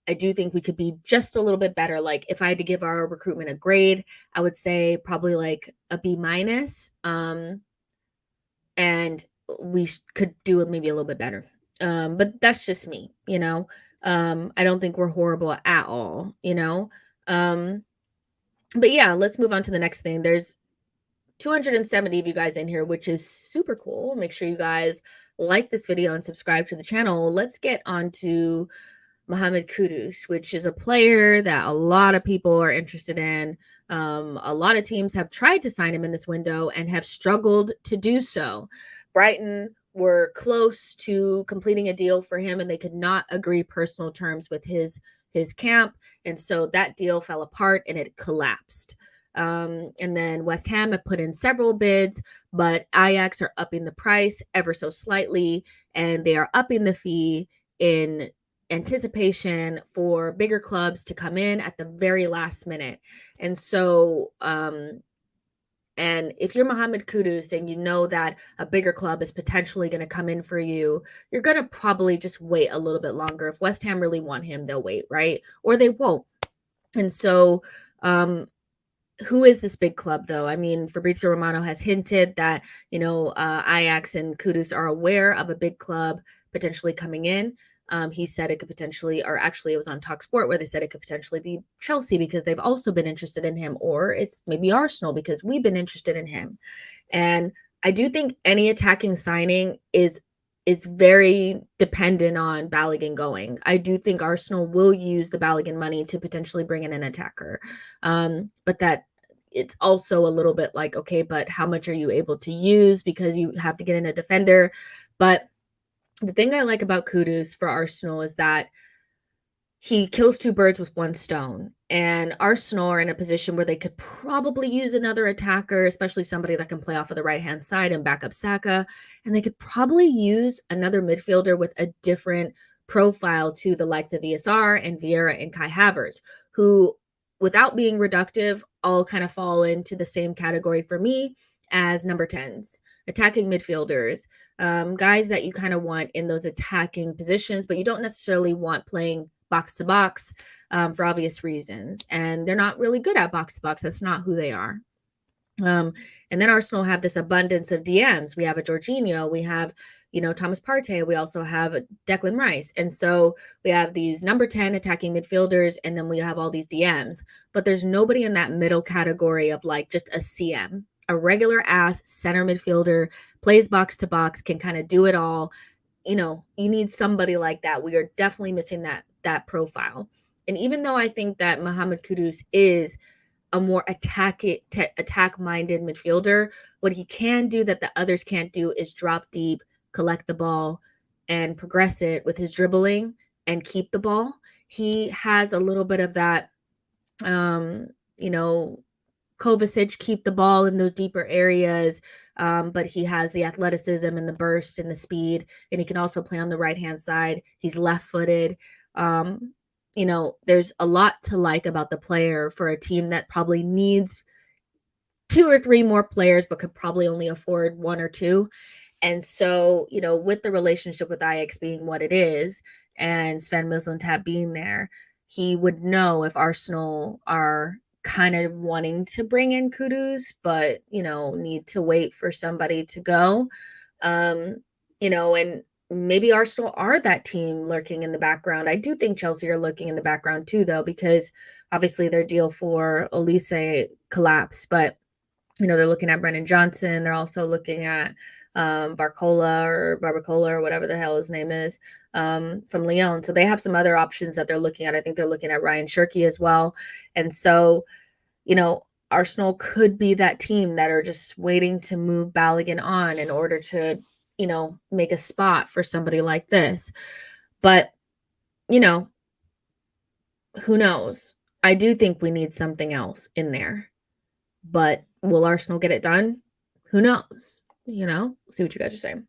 I do think we could be just a little bit better. Like if I had to give our recruitment a grade, I would say probably like a B minus. And we could do maybe a little bit better. But that's just me, you know. I don't think we're horrible at all, you know. Um, but yeah, let's move on to the next thing. There's 270 of you guys in here, which is super cool. Make sure you guys like this video and subscribe to the channel. Let's get on to Mohamed Kudus, which is a player that a lot of people are interested in. A lot of teams have tried to sign him in this window and have struggled to do so. Brighton were close to completing a deal for him, and they could not agree personal terms with his camp, and so that deal fell apart and it collapsed. And then West Ham have put in several bids, but Ajax are upping the price ever so slightly, and they are upping the fee in anticipation for bigger clubs to come in at the very last minute. And so, and if you're Mohamed Kudus and you know that a bigger club is potentially going to come in for you, you're going to probably just wait a little bit longer. If West Ham really want him, they'll wait, right? Or they won't. And so, who is this big club though? I mean, Fabrizio Romano has hinted that, Ajax and Kudus are aware of a big club potentially coming in. He said it could potentially, or actually it was on Talk Sport where they said it could potentially be Chelsea because they've also been interested in him, or it's maybe Arsenal because we've been interested in him. And I do think any attacking signing is very dependent on Balogun going. I do think Arsenal will use the Balogun money to potentially bring in an attacker. But that it's also a little bit like, okay, but how much are you able to use because you have to get in a defender? But the thing I like about Kudus for Arsenal is that he kills two birds with one stone. And Arsenal are in a position where they could probably use another attacker, especially somebody that can play off of the right-hand side and back up Saka. And they could probably use another midfielder with a different profile to the likes of ESR and Vieira and Kai Havertz, who, without being reductive, all kind of fall into the same category for me as number 10s, attacking midfielders, guys that you kind of want in those attacking positions, but you don't necessarily want playing box to box for obvious reasons. And they're not really good at box to box. That's not who they are. And then Arsenal have this abundance of DMs. We have a Jorginho, we have, Thomas Partey, we also have Declan Rice. And so we have these number 10 attacking midfielders, and then we have all these DMs. But there's nobody in that middle category of like just a CM, a regular ass center midfielder, plays box to box, can kind of do it all. You need somebody like that. We are definitely missing that profile. And even though I think that Mohamed Kudus is a more attack-minded midfielder, what he can do that the others can't do is drop deep, collect the ball, and progress it with his dribbling and keep the ball. He has a little bit of that, Kovacic keep the ball in those deeper areas, but he has the athleticism and the burst and the speed, and he can also play on the right-hand side. He's left-footed. There's a lot to like about the player for a team that probably needs 2 or 3 more players, but could probably only afford 1 or 2. And so, with the relationship with Ajax being what it is, and Sven Mislintat being there, he would know if Arsenal are kind of wanting to bring in Kudus, but, need to wait for somebody to go. And maybe Arsenal are that team lurking in the background. I do think Chelsea are lurking in the background too, though, because obviously their deal for Olise collapsed, but, they're looking at Brennan Johnson. They're also looking at Barcola or whatever the hell his name is, from Lyon. So they have some other options that they're looking at. I think they're looking at Ryan Cherky as well. And so, Arsenal could be that team that are just waiting to move Balogun on in order to, make a spot for somebody like this. But, who knows? I do think we need something else in there. But will Arsenal get it done? Who knows? See what you guys are saying.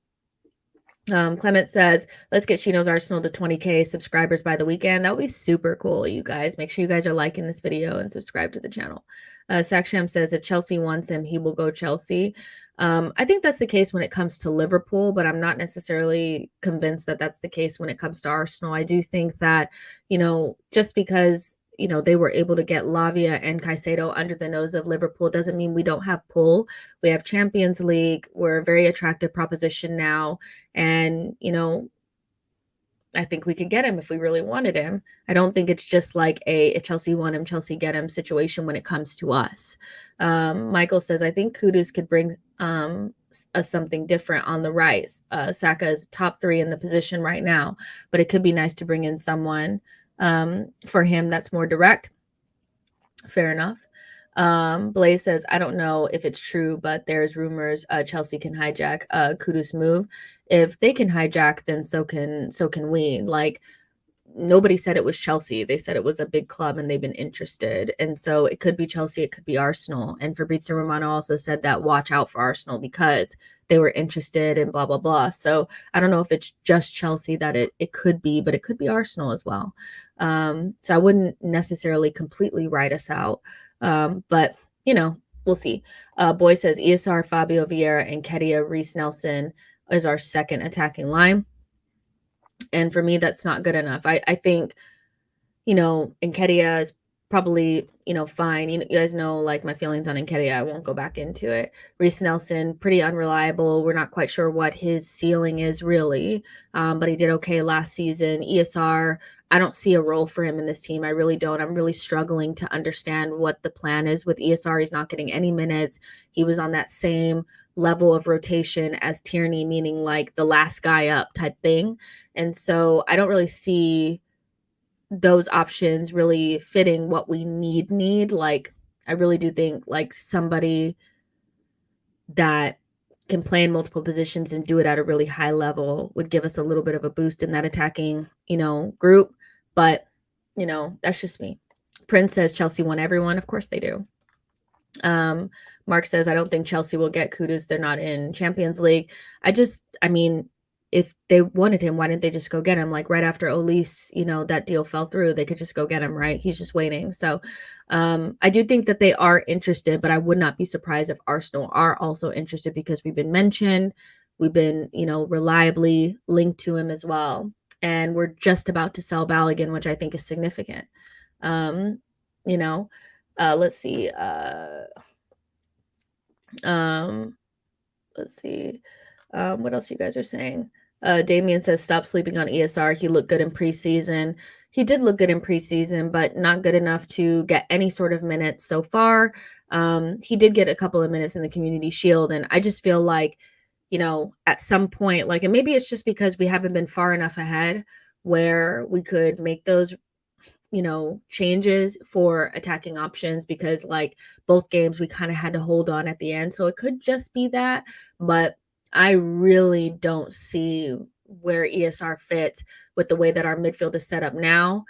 Clement says, let's get Chino's Arsenal to 20K subscribers by the weekend. That would be super cool, you guys. Make sure you guys are liking this video and subscribe to the channel. Saksham says, if Chelsea wants him, he will go Chelsea. I think that's the case when it comes to Liverpool, but I'm not necessarily convinced that that's the case when it comes to Arsenal. I do think that, just because they were able to get Lavia and Caicedo under the nose of Liverpool doesn't mean we don't have pull. We have Champions League. We're a very attractive proposition now. And, I think we could get him if we really wanted him. I don't think it's just like if Chelsea want him, Chelsea get him situation when it comes to us. Michael says, I think Kudus could bring us something different on the rise. Saka is top 3 in the position right now, but it could be nice to bring in someone for him that's more direct. Fair enough. Blaze says, I don't know if it's true, but there's rumors Chelsea can hijack Kudus' move. If they can hijack, then so can we. Like, nobody said it was Chelsea. They said it was a big club and they've been interested. And so it could be Chelsea, it could be Arsenal. And Fabrizio Romano also said that watch out for Arsenal because they were interested and blah, blah, blah. So I don't know if it's just Chelsea that it could be, but it could be Arsenal as well. So I wouldn't necessarily completely write us out. But, we'll see. Boy says ESR, Fabio Vieira, and Kedia, Reece Nelson is our second attacking line. And for me, that's not good enough. I think, Nketiah is probably, fine. You guys know, like, my feelings on Nketiah. I won't go back into it. Reece Nelson, pretty unreliable. We're not quite sure what his ceiling is really, but he did okay last season. ESR, I don't see a role for him in this team. I really don't. I'm really struggling to understand what the plan is with ESR. He's not getting any minutes. He was on that same level of rotation as Tierney, meaning like the last guy up type thing. And so I don't really see those options really fitting what we need. Like, I really do think like somebody that can play in multiple positions and do it at a really high level would give us a little bit of a boost in that attacking, group. But, that's just me. Prince says Chelsea won everyone. Of course they do. Mark says, I don't think Chelsea will get Kudus. They're not in Champions League. If they wanted him, why didn't they just go get him? Like right after Olise, that deal fell through, they could just go get him, right? He's just waiting. So I do think that they are interested, but I would not be surprised if Arsenal are also interested because we've been mentioned. We've been, reliably linked to him as well. And we're just about to sell Balogun, which I think is significant. Let's see. Let's see. What else you guys are saying? Damien says, stop sleeping on ESR. He looked good in preseason. He did look good in preseason, but not good enough to get any sort of minutes so far. He did get a couple of minutes in the Community Shield, and I just feel like, at some point, like, and maybe it's just because we haven't been far enough ahead where we could make those changes for attacking options, because like both games we kind of had to hold on at the end. So it could just be that, but I really don't see where ESR fits with the way that our midfield is set up now.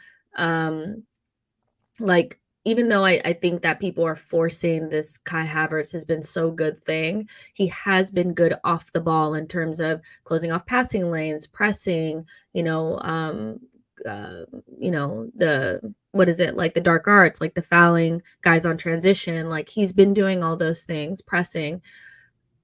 Like, even though I think that people are forcing this Kai Havertz has been so good thing, he has been good off the ball in terms of closing off passing lanes, pressing, like the dark arts, like the fouling guys on transition, like he's been doing all those things, pressing.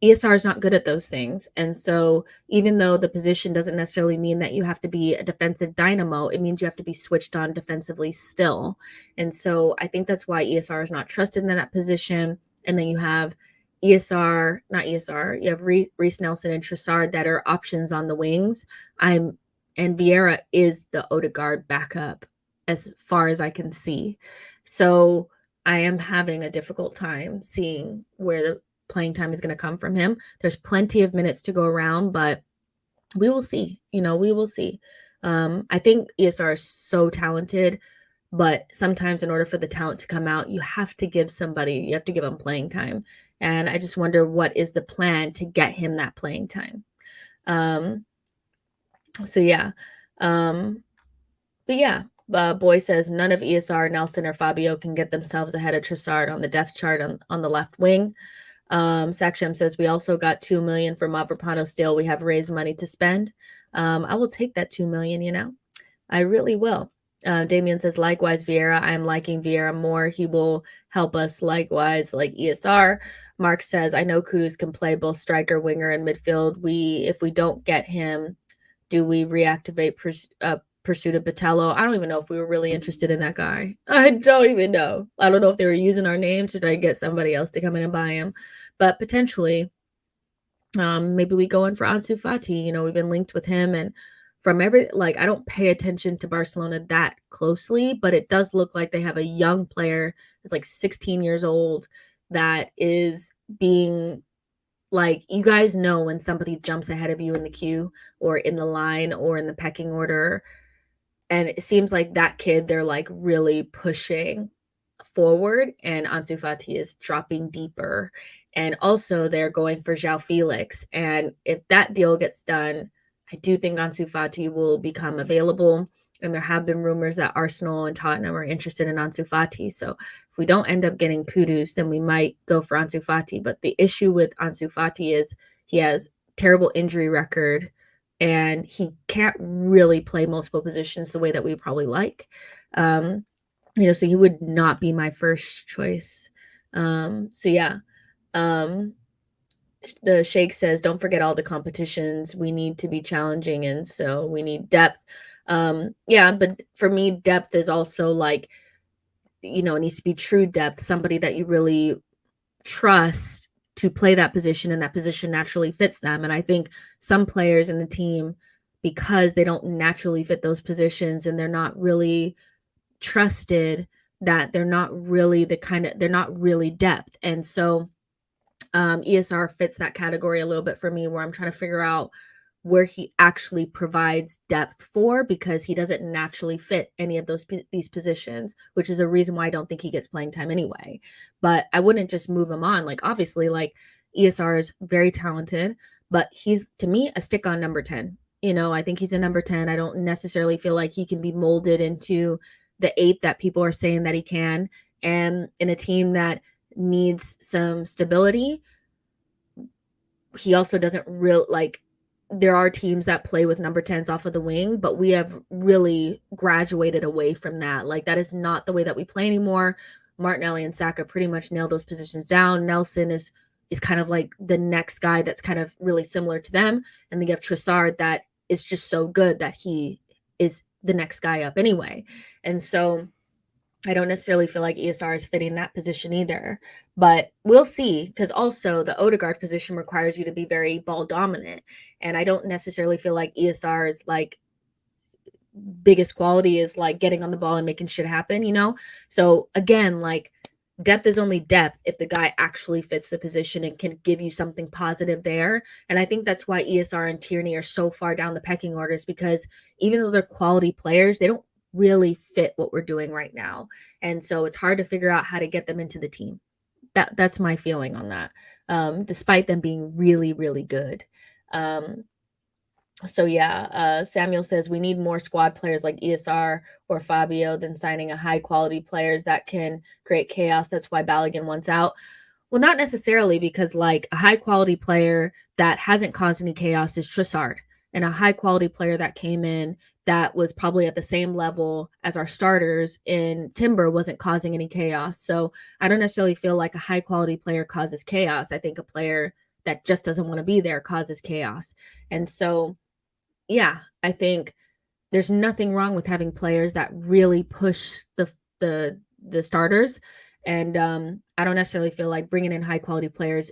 ESR is not good at those things. And so even though the position doesn't necessarily mean that you have to be a defensive dynamo, it means you have to be switched on defensively still. And so I think that's why ESR is not trusted in that position. And then you have you have Reece Nelson and Trossard that are options on the wings. And Vieira is the Odegaard backup as far as I can see. So I am having a difficult time seeing where the playing time is going to come from him. There's plenty of minutes to go around, but we will see. We will see. I think ESR is so talented, but sometimes in order for the talent to come out, you have to give him playing time. And I just wonder what is the plan to get him that playing time. So yeah. But yeah, Boy says none of ESR, Nelson, or Fabio can get themselves ahead of Trossard on the depth chart on the left wing. Sakshem says we also got 2 million from Mavropanos still. We have raised money to spend. I will take that 2 million, you know. I really will. Damien says, likewise, Vieira. I'm liking Vieira more. He will help us likewise, like ESR. Mark says, I know Kudus can play both striker, winger, and midfield. If we don't get him, do we reactivate Pursuit of Botello? I don't even know if we were really interested in that guy. I don't even know. I don't know if they were using our names or did I get somebody else to come in and buy him. But potentially, maybe we go in for Ansu Fati. You know, we've been linked with him, and from I don't pay attention to Barcelona that closely, but it does look like they have a young player that's like 16 years old that is being like, you guys know when somebody jumps ahead of you in the queue or in the line or in the pecking order, and it seems like that kid they're like really pushing forward, and Ansu Fati is dropping deeper. And also they're going for João Felix. And if that deal gets done, I do think Ansu Fati will become available. And there have been rumors that Arsenal and Tottenham are interested in Ansu Fati. So if we don't end up getting Kudus, then we might go for Ansu Fati. But the issue with Ansu Fati is he has terrible injury record and he can't really play multiple positions the way that we probably like. You know, so he would not be my first choice. So yeah. The Sheikh says, don't forget all the competitions. We need to be challenging, and so we need depth. Yeah, but for me, depth is also like, you know, it needs to be true depth, somebody that you really trust to play that position, and that position naturally fits them. And I think some players in the team, because they don't naturally fit those positions and they're not really trusted, that they're not really they're not really depth. And so ESR fits that category a little bit for me, where I'm trying to figure out where he actually provides depth for, because he doesn't naturally fit any of these positions, which is a reason why I don't think he gets playing time anyway. But I wouldn't just move him on. Like, obviously, like, ESR is very talented, but he's, to me, a stick on number 10. You know, I think he's a number 10. I don't necessarily feel like he can be molded into the 8 that people are saying that he can. And in a team that needs some stability, he also doesn't there are teams that play with number 10s off of the wing, but we have really graduated away from that. Like, that is not the way that we play anymore. Martinelli and Saka pretty much nailed those positions down. Nelson is kind of like the next guy that's kind of really similar to them. And then you have Trossard that is just so good that he is the next guy up anyway. And so I don't necessarily feel like ESR is fitting that position either, but we'll see, because also the Odegaard position requires you to be very ball dominant, and I don't necessarily feel like ESR's like biggest quality is like getting on the ball and making shit happen, you know? So again, like, depth is only depth if the guy actually fits the position and can give you something positive there. And I think that's why ESR and Tierney are so far down the pecking orders, because even though they're quality players, they don't really fit what we're doing right now. And so it's hard to figure out how to get them into the team. That's my feeling on that. Despite them being really, really good. So yeah, Samuel says we need more squad players like ESR or Fabio than signing a high quality players that can create chaos. That's why Balogun wants out. Well, not necessarily, because like a high quality player that hasn't caused any chaos is Trossard, and a high quality player that came in that was probably at the same level as our starters in Timber wasn't causing any chaos. So I don't necessarily feel like a high quality player causes chaos. I think a player that just doesn't want to be there causes chaos. And so, yeah, I think there's nothing wrong with having players that really push the starters. And I don't necessarily feel like bringing in high quality players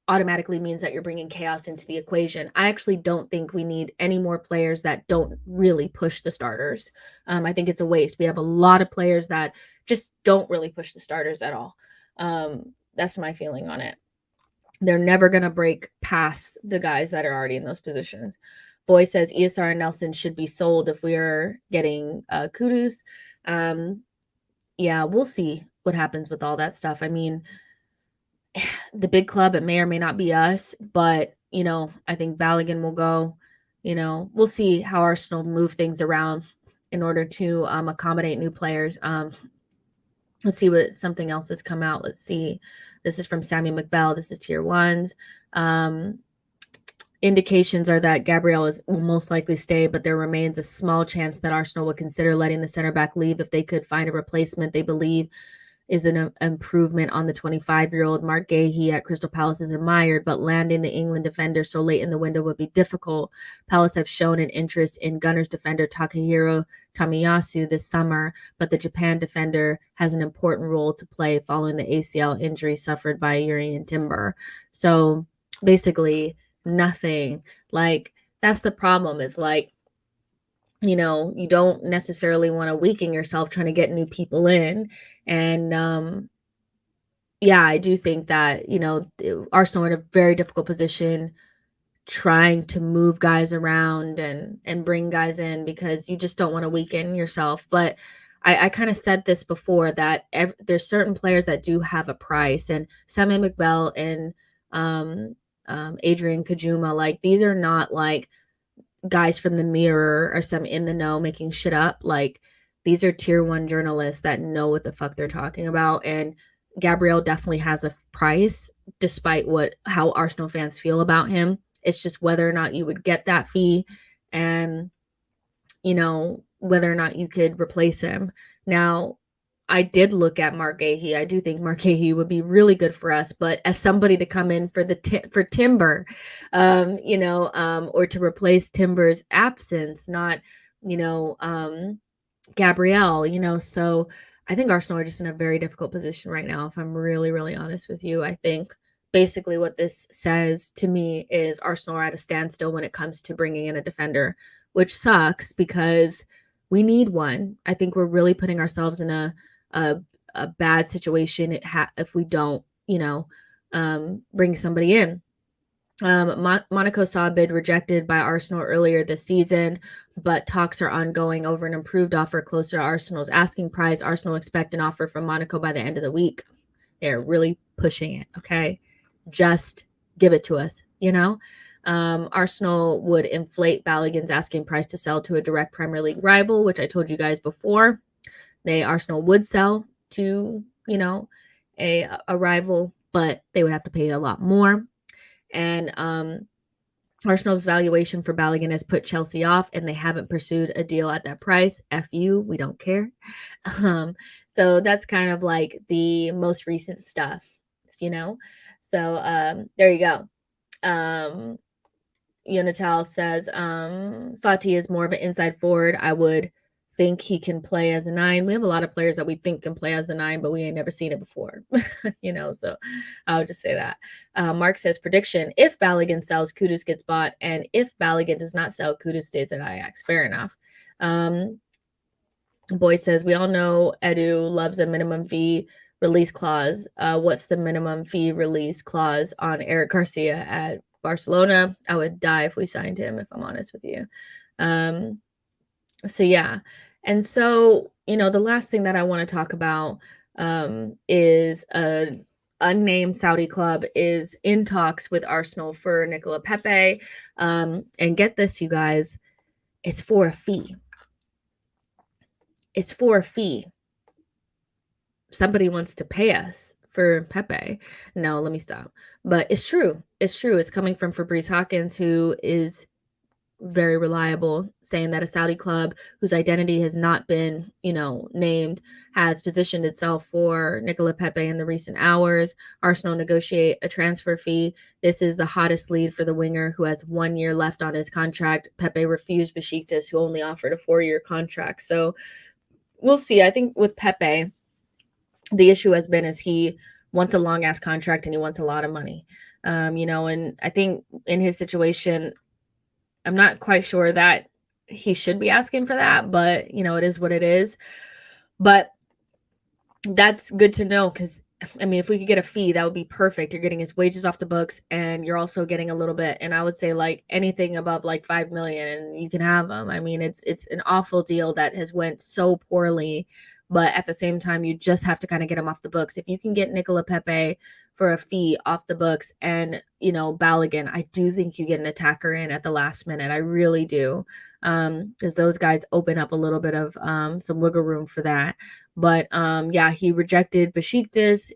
automatically means that you're bringing chaos into the equation. I actually don't think we need any more players that don't really push the starters. I think it's a waste. We have a lot of players that just don't really push the starters at all. That's my feeling on it. They're never going to break past the guys that are already in those positions. Boy says ESR and Nelson should be sold if we are getting Kudus. Yeah, we'll see what happens with all that stuff. I mean, the big club, it may or may not be us, but, you know, I think Balogun will go. You know, we'll see how Arsenal move things around in order to accommodate new players. Let's see what something else has come out. Let's see. This is from Sammy McBell. This is tier ones. Indications are that Gabriel will most likely stay, but there remains a small chance that Arsenal would consider letting the center back leave if they could find a replacement they believe is an improvement on the 25-year-old. Mark Gahey at Crystal Palace is admired, but landing the England defender so late in the window would be difficult. Palace have shown an interest in Gunners defender Takahiro Tamiyasu this summer, but the Japan defender has an important role to play following the ACL injury suffered by Urian Timber. So basically nothing. Like, that's the problem, is like, you don't necessarily want to weaken yourself trying to get new people in. And yeah, I do think that, Arsenal are in a very difficult position trying to move guys around and bring guys in, because you just don't want to weaken yourself. But I kind of said this before, that there's certain players that do have a price, and Sammy McBell and Adrian Kajuma, like, these are not like guys from the Mirror or some in the know making shit up. Like, these are tier one journalists that know what the fuck they're talking about. And Gabriel definitely has a price, despite how Arsenal fans feel about him. It's just whether or not you would get that fee, and whether or not you could replace him. Now, I did look at Mark Gahey. I do think Mark Gahey would be really good for us, but as somebody to come in for for Timber, or to replace Timber's absence, not, Gabriel, so I think Arsenal are just in a very difficult position right now, if I'm really, really honest with you. I think basically what this says to me is Arsenal are at a standstill when it comes to bringing in a defender, which sucks because we need one. I think we're really putting ourselves in a bad situation if we don't, bring somebody in. Monaco saw a bid rejected by Arsenal earlier this season, but talks are ongoing over an improved offer closer to Arsenal's asking price. Arsenal expect an offer from Monaco by the end of the week. They're really pushing it, okay? Just give it to us, Arsenal would inflate Balogun's asking price to sell to a direct Premier League rival, which I told you guys before. Arsenal would sell to, a rival, but they would have to pay a lot more. And Arsenal's valuation for Balogun has put Chelsea off, and they haven't pursued a deal at that price. F you, we don't care. So that's kind of like the most recent stuff, So there you go. Unital says Fati is more of an inside forward. I would think he can play as a 9. We have a lot of players that we think can play as a 9, but we ain't never seen it before, so I'll just say that. Mark says prediction: if Balogun sells, Kudus gets bought, and if Balogun does not sell, Kudus stays at Ajax. Fair enough. Boy says, we all know Edu loves a minimum fee release clause. What's the minimum fee release clause on Eric Garcia at Barcelona? I would die if we signed him, if I'm honest with you. So yeah. And so, the last thing that I want to talk about is a unnamed Saudi club is in talks with Arsenal for Nicola Pepe. And get this, you guys, it's for a fee. It's for a fee. Somebody wants to pay us for Pepe. No, let me stop. But it's true. It's true. It's coming from Fabrice Hawkins, who is very reliable, saying that a Saudi club whose identity has not been, named, has positioned itself for Nicola Pepe in the recent hours. Arsenal negotiate a transfer fee. This is the hottest lead for the winger, who has 1 year left on his contract. Pepe refused Besiktas, who only offered a 4-year contract. So we'll see. I think with Pepe, the issue has been is he wants a long ass contract and he wants a lot of money. And I think in his situation, I'm not quite sure that he should be asking for that, but it is what it is. But that's good to know, because if we could get a fee, that would be perfect. You're getting his wages off the books, and you're also getting a little bit. And I would say like anything above like 5 million, and you can have them. It's an awful deal that has went so poorly but at the same time, you just have to kind of get him off the books. If you can get Nicola Pepe for a fee off the books and, Balogun, I do think you get an attacker in at the last minute. I really do. Because those guys open up a little bit of some wiggle room for that. But yeah, he rejected Besiktas.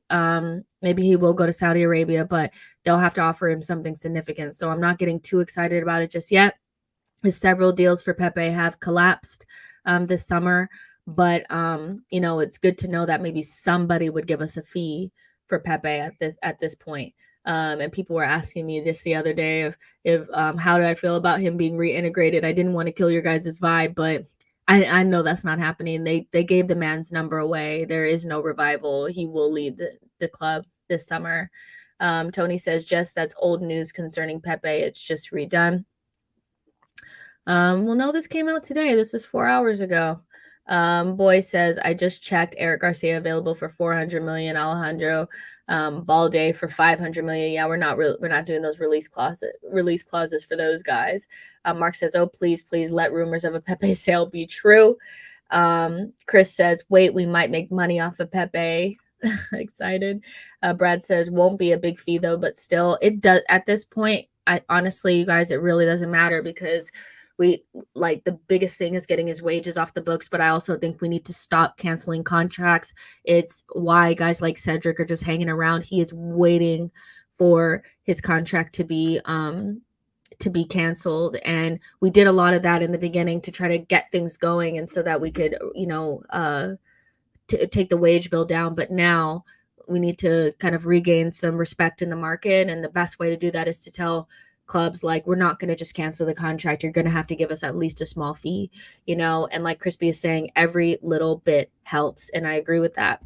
Maybe he will go to Saudi Arabia, but they'll have to offer him something significant. So I'm not getting too excited about it just yet. Several deals for Pepe have collapsed this summer, but it's good to know that maybe somebody would give us a fee for Pepe at this point. And people were asking me this the other day if how did I feel about him being reintegrated. I didn't want to kill your guys' vibe, but I know that's not happening. They gave the man's number away. There is no revival. He will lead the club this summer. Tony says, Jess, that's old news concerning Pepe. It's just redone. Well, no, this came out today. This is 4 hours ago. Boy says, I just checked. Eric Garcia available for 400 million. Alejandro Balde for 500 million. Yeah, we're not doing those release clauses for those guys. Mark says, oh, please let rumors of a Pepe sale be true. Chris says, wait, we might make money off of Pepe. Excited. Brad says, won't be a big fee though, but still, it does at this point. Honestly, you guys, it really doesn't matter because the biggest thing is getting his wages off the books, but I also think we need to stop canceling contracts. It's why guys like Cedric are just hanging around. He is waiting for his contract to be canceled, and we did a lot of that in the beginning to try to get things going, and so that we could take the wage bill down. But now we need to kind of regain some respect in the market, and the best way to do that is to tell clubs, like, we're not going to just cancel the contract. You're going to have to give us at least a small fee, and like Crispy is saying, every little bit helps, and I agree with that.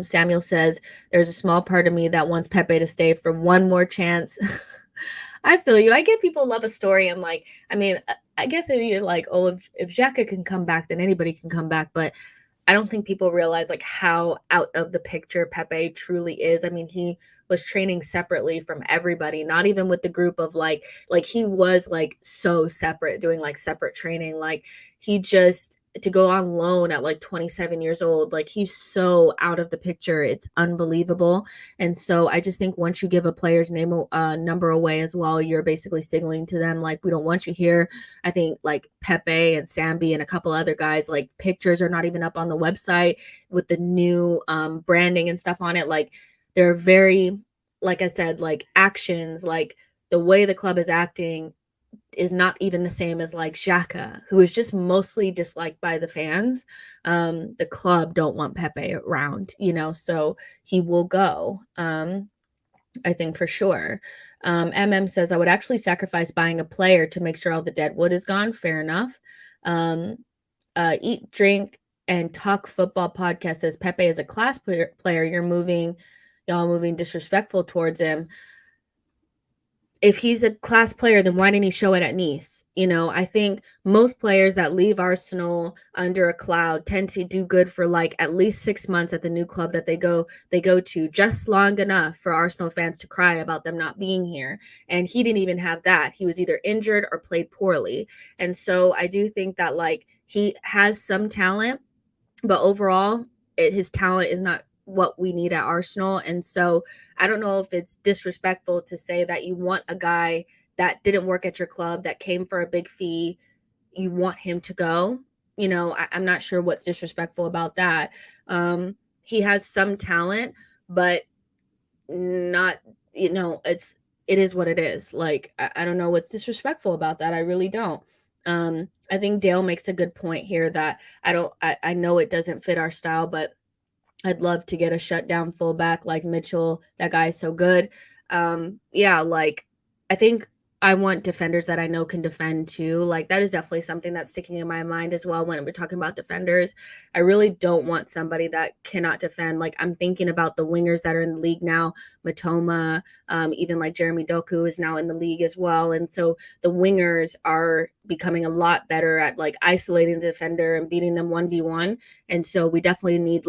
Samuel says, there's a small part of me that wants Pepe to stay for one more chance. I feel you. I get people love a story, and I guess if you're like, oh, if Xhaka can come back, then anybody can come back, but I don't think people realize how out of the picture Pepe truly is. I mean, he was training separately from everybody, not even with the group of he was so separate, doing separate training. He just, to go on loan at 27 years old, he's so out of the picture. It's unbelievable. And so I just think once you give a player's number away as well, you're basically signaling to them, we don't want you here. I think Pepe and Sambi and a couple other guys, pictures are not even up on the website with the new branding and stuff on it. They're very, like I said, actions, the way the club is acting is not even the same as Xhaka, who is just mostly disliked by the fans. The club don't want Pepe around, so he will go. I think for sure. Says, I would actually sacrifice buying a player to make sure all the dead wood is gone. Fair enough. Eat, Drink, and Talk Football podcast says, Pepe is a class player. Y'all moving disrespectful towards him. If he's a class player, then why didn't he show it at Nice? I think most players that leave Arsenal under a cloud tend to do good for at least 6 months at the new club that they go to, just long enough for Arsenal fans to cry about them not being here. And he didn't even have that. He was either injured or played poorly. And so I do think that he has some talent, but overall his talent is not what we need at Arsenal. And so I don't know if it's disrespectful to say that you want a guy that didn't work at your club, that came for a big fee, you want him to go. I'm not sure what's disrespectful about that. He has some talent, but not, it is what it is. I don't know what's disrespectful about that. I really don't. I think Dale makes a good point here that I know it doesn't fit our style, but I'd love to get a shutdown fullback like Mitchell. That guy is so good. I think I want defenders that I know can defend too. That is definitely something that's sticking in my mind as well when we're talking about defenders. I really don't want somebody that cannot defend. I'm thinking about the wingers that are in the league now, Matoma, even Jeremy Doku is now in the league as well. And so the wingers are becoming a lot better at isolating the defender and beating them 1v1. And so we definitely need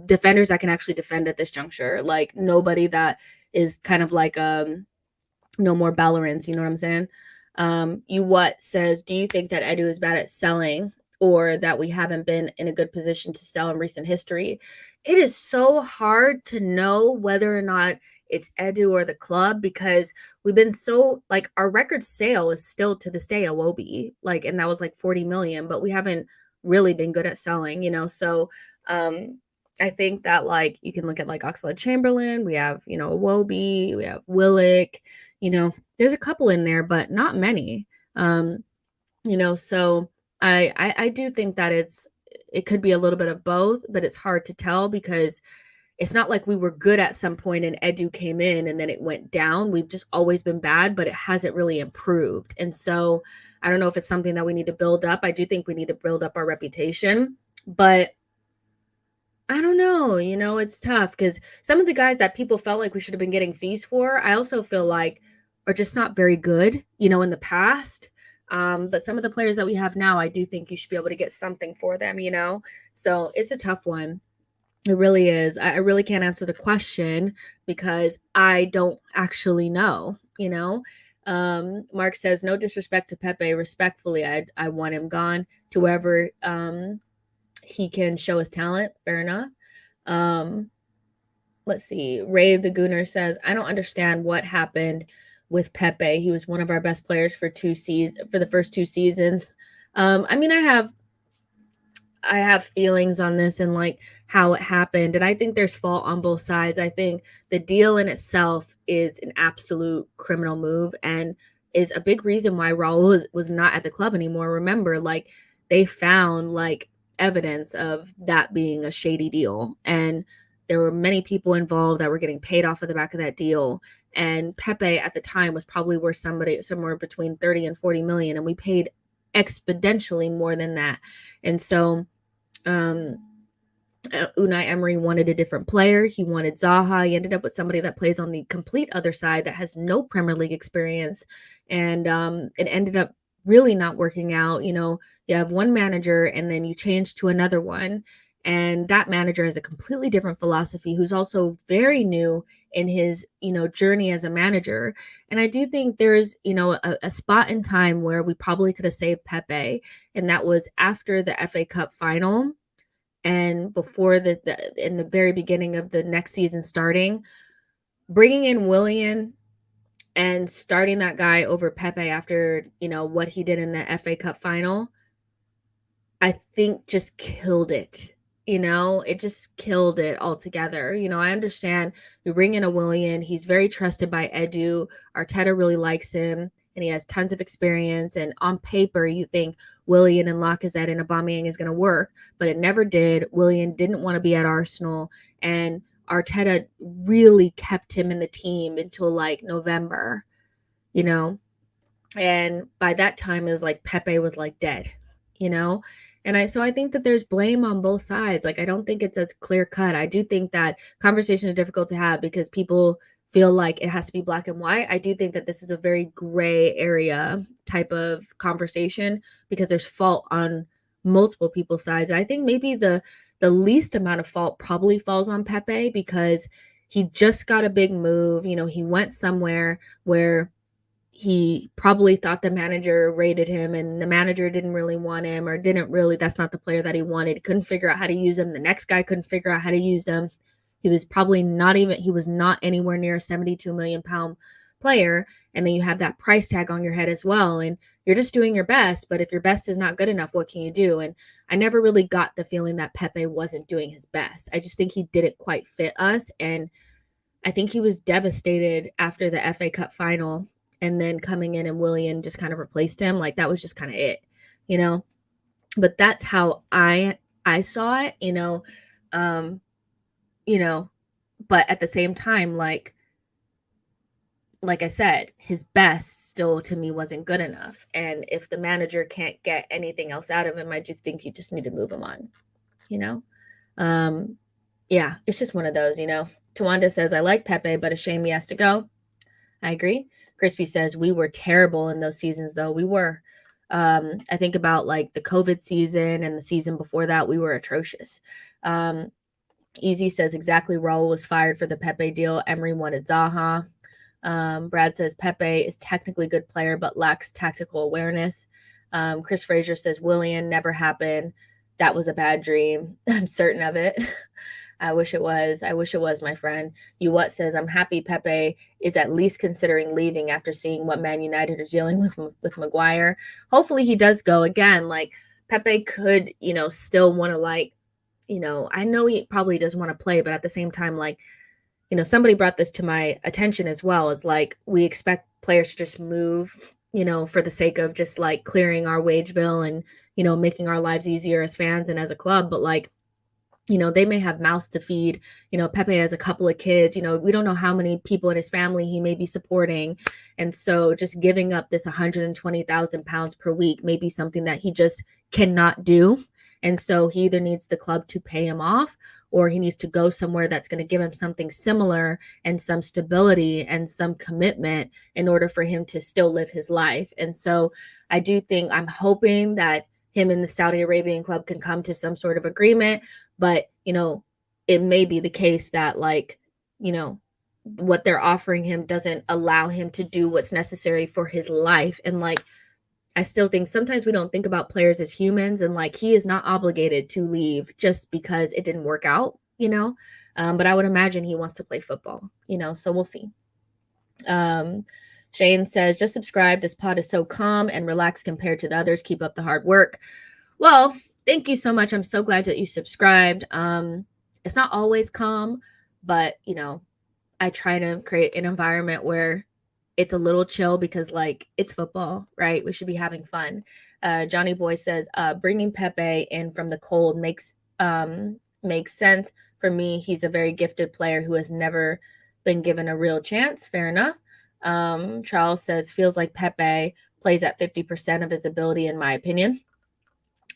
defenders that can actually defend at this juncture. Nobody that is kind of no more Ballerins, you know what I'm saying? Says, do you think that Edu is bad at selling or that we haven't been in a good position to sell in recent history. It is so hard to know whether or not it's Edu or the club, because we've been so, like, our record sale is still to this day Iwobi, like, and that was like 40 million, but we haven't really been good at selling, so I think that, like, you can look at like Oxlade-Chamberlain, we have, Iwobi, we have Willick, there's a couple in there, but not many. So I do think that it could be a little bit of both, but it's hard to tell because it's not like we were good at some point and Edu came in and then it went down. We've just always been bad, but it hasn't really improved. And so I don't know if it's something that we need to build up. I do think we need to build up our reputation, but I don't know, it's tough because some of the guys that people felt like we should have been getting fees for, I also feel like are just not very good, in the past. But some of the players that we have now, I do think you should be able to get something for them, So it's a tough one. It really is. I really can't answer the question because I don't actually know, Mark says, no disrespect to Pepe, respectfully, I want him gone to wherever he can show his talent. Fair enough. Let's see. Ray the Gooner says, I don't understand what happened with Pepe. He was one of our best players for the first 2 seasons. I mean, I have feelings on this and like how it happened. And I think there's fault on both sides. I think the deal in itself is an absolute criminal move and is a big reason why Raul was not at the club anymore. Remember, like, they found like evidence of that being a shady deal. And there were many people involved that were getting paid off of the back of that deal. And Pepe at the time was probably worth somewhere between 30 and 40 million. And we paid exponentially more than that. And so Unai Emery wanted a different player. He wanted Zaha. He ended up with somebody that plays on the complete other side that has no Premier League experience. And it ended up really not working out. You have one manager and then you change to another one. And that manager has a completely different philosophy, who's also very new in his, journey as a manager. And I do think there's, a spot in time where we probably could have saved Pepe. And that was after the FA Cup final and before in the very beginning of the next season starting, bringing in Willian and starting that guy over Pepe after, what he did in the FA Cup final, I think just killed it. It just killed it altogether. I understand you bring in a Willian. He's very trusted by Edu. Arteta really likes him and he has tons of experience. And on paper, you think Willian and Lacazette and Aubameyang is going to work, but it never did. Willian didn't want to be at Arsenal, and Arteta really kept him in the team until like November, and by that time it was like Pepe was like dead, and I think that there's blame on both sides. Like, I don't think it's as clear cut. I do think that conversations are difficult to have because people feel like it has to be black and white. I do think that this is a very gray area type of conversation because there's fault on multiple people's sides. I think maybe the least amount of fault probably falls on Pepe because he just got a big move. He went somewhere where he probably thought the manager rated him and the manager didn't really want him or that's not the player that he wanted. He couldn't figure out how to use him. The next guy couldn't figure out how to use him. He was not anywhere near a 72 million pound player. And then you have that price tag on your head as well. And you're just doing your best. But if your best is not good enough, what can you do? And I never really got the feeling that Pepe wasn't doing his best. I just think he didn't quite fit us. And I think he was devastated after the FA Cup final. And then coming in and Willian just kind of replaced him. Like, that was just kind of it, But that's how I saw it, but at the same time, like I said, his best still to me wasn't good enough. And if the manager can't get anything else out of him, I just think you just need to move him on, Yeah, it's just one of those, Tawanda says, I like Pepe, but a shame he has to go. I agree. Crispy says, we were terrible in those seasons, though. We were. I think about like the COVID season and the season before that, we were atrocious. Easy says, exactly. Raul was fired for the Pepe deal. Emery wanted Zaha. Brad says, Pepe is technically a good player, but lacks tactical awareness. Chris Frazier says Willian never happened. That was a bad dream. I'm certain of it. I wish it was. I wish it was, my friend. You what says I'm happy Pepe is at least considering leaving after seeing what Man United are dealing with Maguire. Hopefully he does go again. Like Pepe could, still want to I know he probably doesn't want to play, but at the same time, somebody brought this to my attention as well. Is like we expect players to just move, for the sake of just like clearing our wage bill and making our lives easier as fans and as a club, but like they may have mouths to feed. Pepe has a couple of kids. We don't know how many people in his family he may be supporting. And so just giving up this 120,000 pounds per week may be something that he just cannot do. And so he either needs the club to pay him off or he needs to go somewhere that's going to give him something similar and some stability and some commitment in order for him to still live his life. And so I'm hoping that him and the Saudi Arabian club can come to some sort of agreement. But, it may be the case that what they're offering him doesn't allow him to do what's necessary for his life. And I still think sometimes we don't think about players as humans and he is not obligated to leave just because it didn't work out, but I would imagine he wants to play football, so we'll see. Shane says, just subscribe. This pod is so calm and relaxed compared to the others. Keep up the hard work. Well, thank you so much. I'm so glad that you subscribed. It's not always calm, but, I try to create an environment where it's a little chill because, it's football, right? We should be having fun. Johnny Boy says, bringing Pepe in from the cold makes sense. For me, he's a very gifted player who has never been given a real chance. Fair enough. Charles says, feels like Pepe plays at 50% of his ability, in my opinion.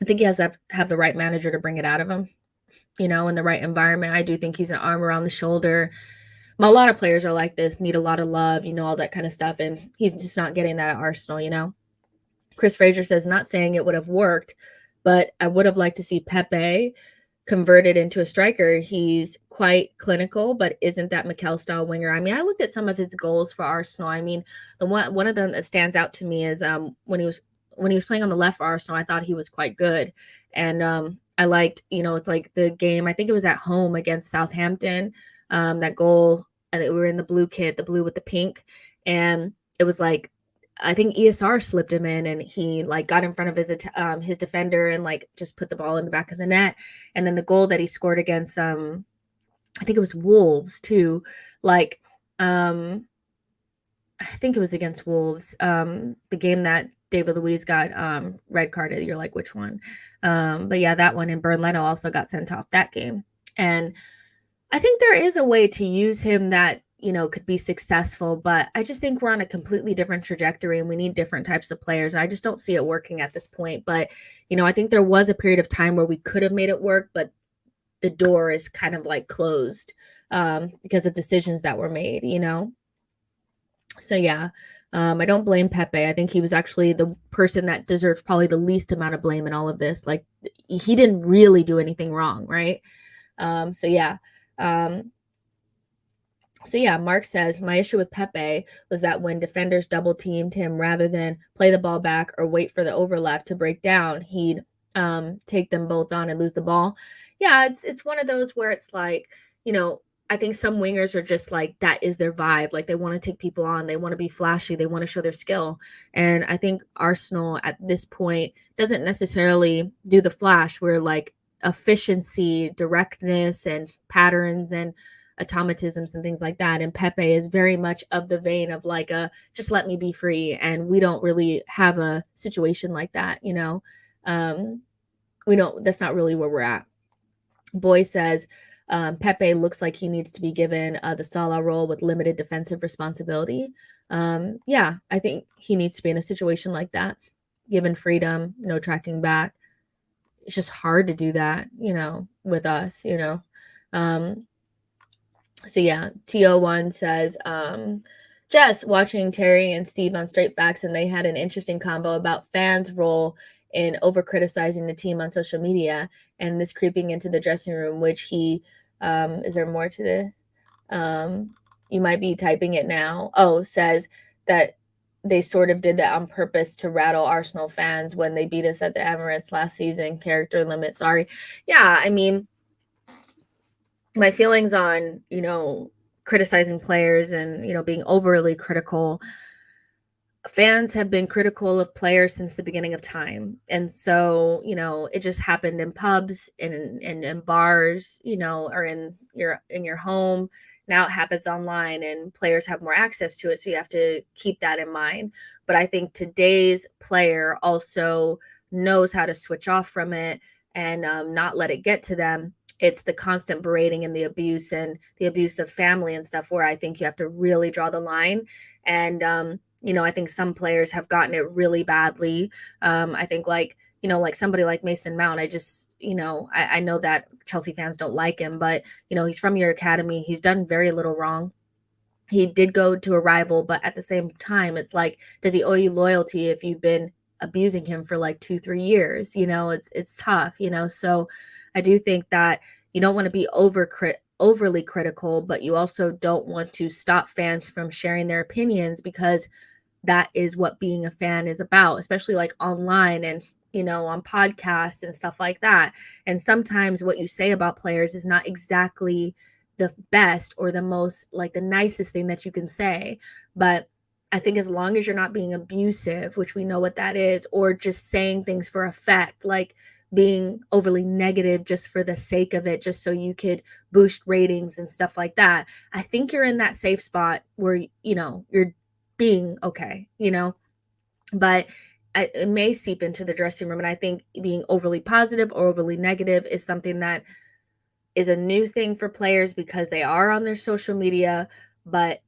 I think he has to have the right manager to bring it out of him, in the right environment. I do think he's an arm around the shoulder. A lot of players are like this, need a lot of love, all that kind of stuff. And he's just not getting that at Arsenal, Chris Frazier says, not saying it would have worked, but I would have liked to see Pepe converted into a striker. He's quite clinical, but isn't that Mikel-style winger. I mean, I looked at some of his goals for Arsenal. I mean, one of them that stands out to me is when he was playing on the left for Arsenal, I thought he was quite good. And I liked, it's like the game, I think it was at home against Southampton, that goal, and we were in the blue kit, the blue with the pink. And it was like, I think ESR slipped him in and he got in front of his defender and just put the ball in the back of the net. And then the goal that he scored against, I think it was Wolves too. I think it was against Wolves, the game that David Luiz got red carded. You're like, which one? But yeah, that one. And Bernardo also got sent off that game. And I think there is a way to use him that, could be successful, but I just think we're on a completely different trajectory and we need different types of players. I just don't see it working at this point. But, I think there was a period of time where we could have made it work, but the door is kind of closed because of decisions that were made, So yeah, I don't blame Pepe. I think he was actually the person that deserves probably the least amount of blame in all of this. He didn't really do anything wrong, right? So yeah. Mark says, my issue with Pepe was that when defenders double teamed him, rather than play the ball back or wait for the overlap to break down, he'd take them both on and lose the ball. Yeah, it's one of those where it's I think some wingers are just that is their vibe. They want to take people on. They want to be flashy. They want to show their skill. And I think Arsenal at this point doesn't necessarily do the flash where efficiency, directness, and patterns and automatisms and things like that. And Pepe is very much of the vein of just let me be free. And we don't really have a situation like that, that's not really where we're at. Boy says, Pepe looks like he needs to be given the Salah role with limited defensive responsibility. Yeah, I think he needs to be in a situation like that, given freedom, no tracking back. It's just hard to do that, with us, So yeah, TO1 says, Jess, watching Terry and Steve on Straight Facts, and they had an interesting combo about fans' role in over-criticizing the team on social media and this creeping into the dressing room, which he, is there more to the, you might be typing it now. Oh, says that they sort of did that on purpose to rattle Arsenal fans when they beat us at the Emirates last season. Character limit, sorry. Yeah, I mean, my feelings on, criticizing players and, being overly critical. Fans have been critical of players since the beginning of time. And so, it just happened in pubs and in bars, or in your home. Now it happens online and players have more access to it. So you have to keep that in mind. But I think today's player also knows how to switch off from it and not let it get to them. It's the constant berating and the abuse of family and stuff where I think you have to really draw the line. And I think some players have gotten it really badly. I think like somebody like Mason Mount, I just, I know that Chelsea fans don't like him, but, he's from your academy. He's done very little wrong. He did go to a rival, but at the same time, it's like, does he owe you loyalty if you've been abusing him for like 2-3 years? It's tough, so I do think that you don't want to be overly critical, but you also don't want to stop fans from sharing their opinions, because that is what being a fan is about, especially like online and on podcasts and stuff like that. And sometimes what you say about players is not exactly the best or the most, like, the nicest thing that you can say. But I think as long as you're not being abusive, which we know what that is, or just saying things for effect, like being overly negative just for the sake of it, just so you could boost ratings and stuff like that, I think you're in that safe spot where you're being okay, but it may seep into the dressing room. And I think being overly positive or overly negative is something that is a new thing for players because they are on their social media. But,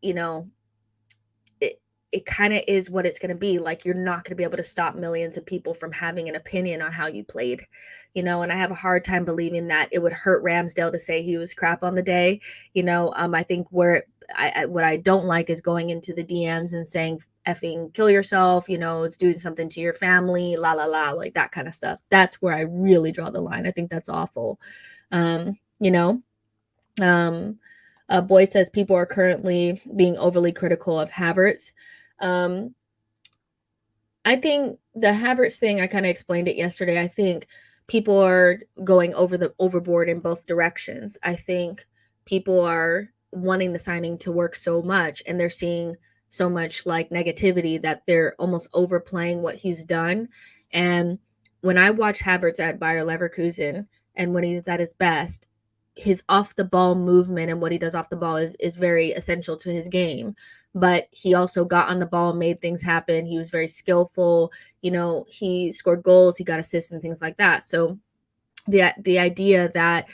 it kind of is what it's going to be. Like, you're not going to be able to stop millions of people from having an opinion on how you played, and I have a hard time believing that it would hurt Ramsdale to say he was crap on the day. I think what I don't like is going into the DMs and saying effing kill yourself, it's doing something to your family, la la la, like that kind of stuff. That's where I really draw the line. I think that's awful. um you know Boy says people are currently being overly critical of Havertz. um I think the Havertz thing, I kind of explained it yesterday. I think people are going overboard in both directions. I think people are wanting the signing to work so much, and they're seeing so much like negativity that they're almost overplaying what he's done. And when I watch Havertz at Bayer Leverkusen and when he's at his best, his off the ball movement and what he does off the ball is very essential to his game. But he also got on the ball, made things happen. He was very skillful. He scored goals, he got assists and things like that. So the idea that,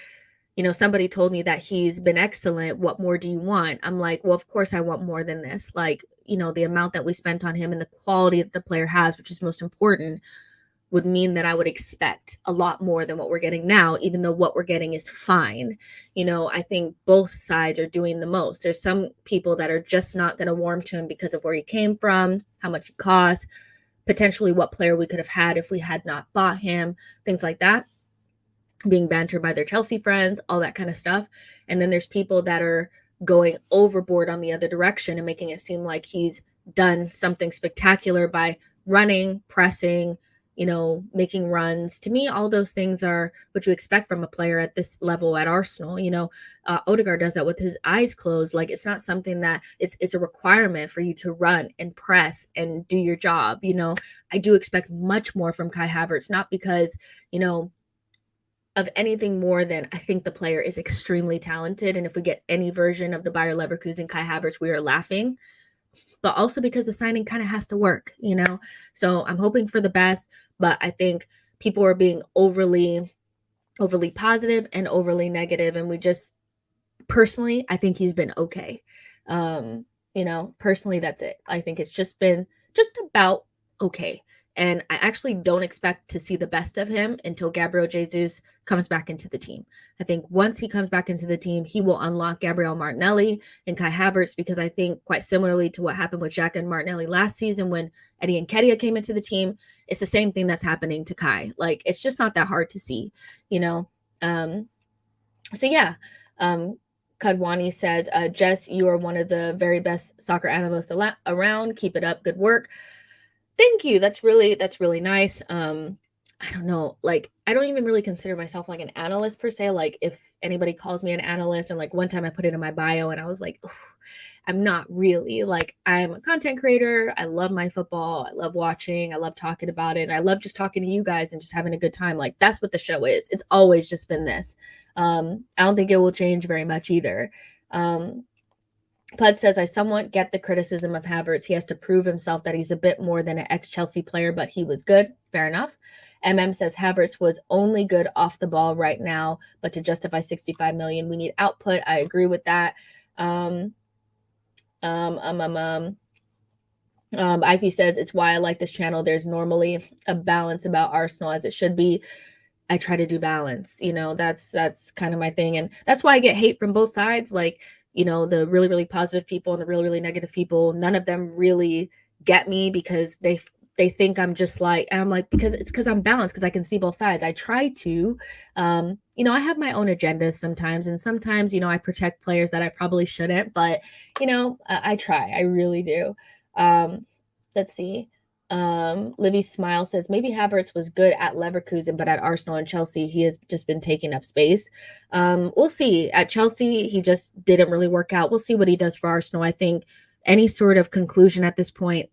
somebody told me that he's been excellent, what more do you want? I'm like, well, of course I want more than this. Like, the amount that we spent on him and the quality that the player has, which is most important, would mean that I would expect a lot more than what we're getting now, even though what we're getting is fine. I think both sides are doing the most. There's some people that are just not going to warm to him because of where he came from, how much he costs, potentially what player we could have had if we had not bought him, things like that, being bantered by their Chelsea friends, all that kind of stuff. And then there's people that are going overboard on the other direction and making it seem like he's done something spectacular by running, pressing, making runs. To me, all those things are what you expect from a player at this level at Arsenal. Odegaard does that with his eyes closed. Like, it's not something that it's a requirement for you to run and press and do your job. I do expect much more from Kai Havertz, not because, of anything more than I think the player is extremely talented. And if we get any version of the Bayer Leverkusen Kai Havertz, we are laughing. But also because the signing kind of has to work, So I'm hoping for the best, but I think people are being overly positive and overly negative, and we just, personally, I think he's been okay. Personally, that's it. I think it's just been just about okay. And I actually don't expect to see the best of him until Gabriel Jesus comes back into the team. I think once he comes back into the team, he will unlock Gabriel Martinelli and Kai Havertz, because I think quite similarly to what happened with Jack and Martinelli last season when Eddie Nketiah came into the team, it's the same thing that's happening to Kai. Like, it's just not that hard to see, So yeah, Kadwani says, Jess, you are one of the very best soccer analysts around. Keep it up. Good work. Thank you. That's really nice. I don't know, like, I don't even really consider myself like an analyst per se. Like, if anybody calls me an analyst, and like one time I put it in my bio and I was like, I'm not really. Like, I'm a content creator. I love my football. I love watching. I love talking about it. And I love just talking to you guys and just having a good time. Like, that's what the show is. It's always just been this. I don't think it will change very much either. Pud says, I somewhat get the criticism of Havertz. He has to prove himself that he's a bit more than an ex-Chelsea player, but he was good. Fair enough. Says Havertz was only good off the ball right now, but to justify 65 million, we need output. I agree with that. Ivy says, it's why I like this channel. There's normally a balance about Arsenal, as it should be. I try to do balance. That's kind of my thing. And that's why I get hate from both sides. Like, the really, really positive people and the really, really negative people, none of them really get me, because they think I'm just like, and I'm like, because I'm balanced, because I can see both sides. I try to, I have my own agendas sometimes, and sometimes, I protect players that I probably shouldn't, but, I try, I really do. Let's see. Livy Smile says, maybe Havertz was good at Leverkusen, but at Arsenal and Chelsea, he has just been taking up space. We'll see. At Chelsea, he just didn't really work out. We'll see what he does for Arsenal. I think any sort of conclusion at this point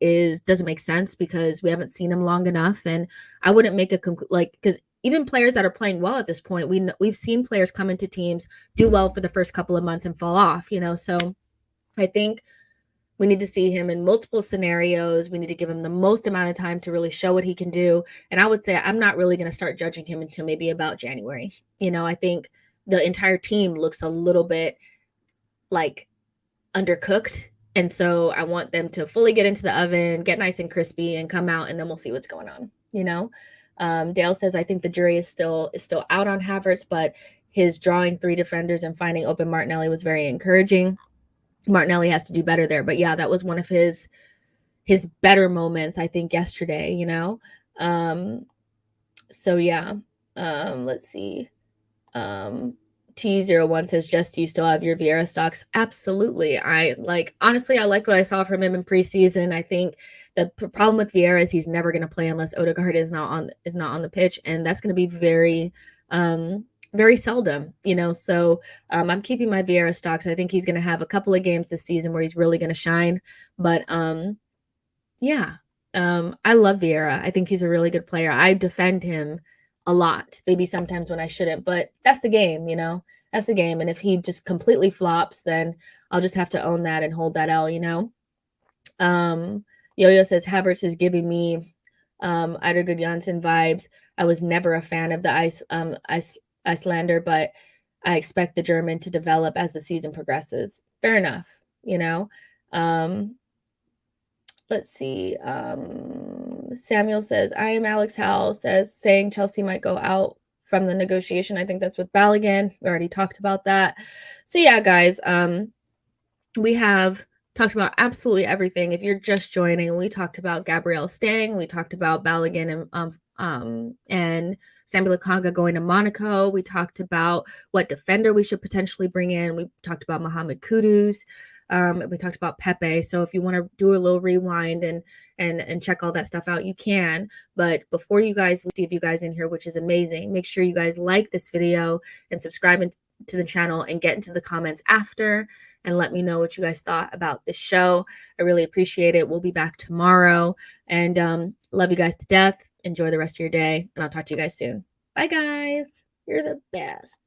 doesn't make sense, because we haven't seen him long enough. And I wouldn't make a because even players that are playing well at this point, we've seen players come into teams, do well for the first couple of months and fall off, so I think we need to see him in multiple scenarios. We need to give him the most amount of time to really show what he can do. And I would say I'm not really going to start judging him until maybe about January. I think the entire team looks a little bit like undercooked. And so I want them to fully get into the oven, get nice and crispy, and come out, and then we'll see what's going on. Dale says, I think the jury is still out on Havertz, but his drawing 3 defenders and finding open Martinelli was very encouraging. Martinelli has to do better there, but yeah, that was one of his better moments, I think, yesterday. So yeah. Let's see. T01 says, just, do you still have your Vieira stocks? Absolutely. Honestly, I liked what I saw from him in preseason. I think the problem with Vieira is he's never going to play unless Odegaard is not on the pitch, and that's going to be very very seldom, so I'm keeping my Vieira stocks. I think he's going to have a couple of games this season where he's really going to shine. But yeah, I love Vieira. I think he's a really good player. I defend him a lot, maybe sometimes when I shouldn't, but that's the game, that's the game. And if he just completely flops, then I'll just have to own that and hold that L, Yo-Yo says, Havertz is giving me Eidergud Janssen vibes. I was never a fan of the Icelander, but I expect the German to develop as the season progresses. Fair enough, let's see. Samuel says, I am Alex Howell saying Chelsea might go out from the negotiation. I think that's with Balogun. We already talked about that. So yeah, guys, we have talked about absolutely everything. If you're just joining, we talked about Gabriel staying. We talked about Balogun and Sambi Lakanga going to Monaco. We talked about what defender we should potentially bring in. We talked about Mohamed Kudus. We talked about Pepe. So if you want to do a little rewind and check all that stuff out, you can. But before you guys leave you guys in here, which is amazing, make sure you guys like this video and subscribe to the channel and get into the comments after and let me know what you guys thought about this show. I really appreciate it. We'll be back tomorrow, and love you guys to death. Enjoy the rest of your day, and I'll talk to you guys soon. Bye, guys. You're the best.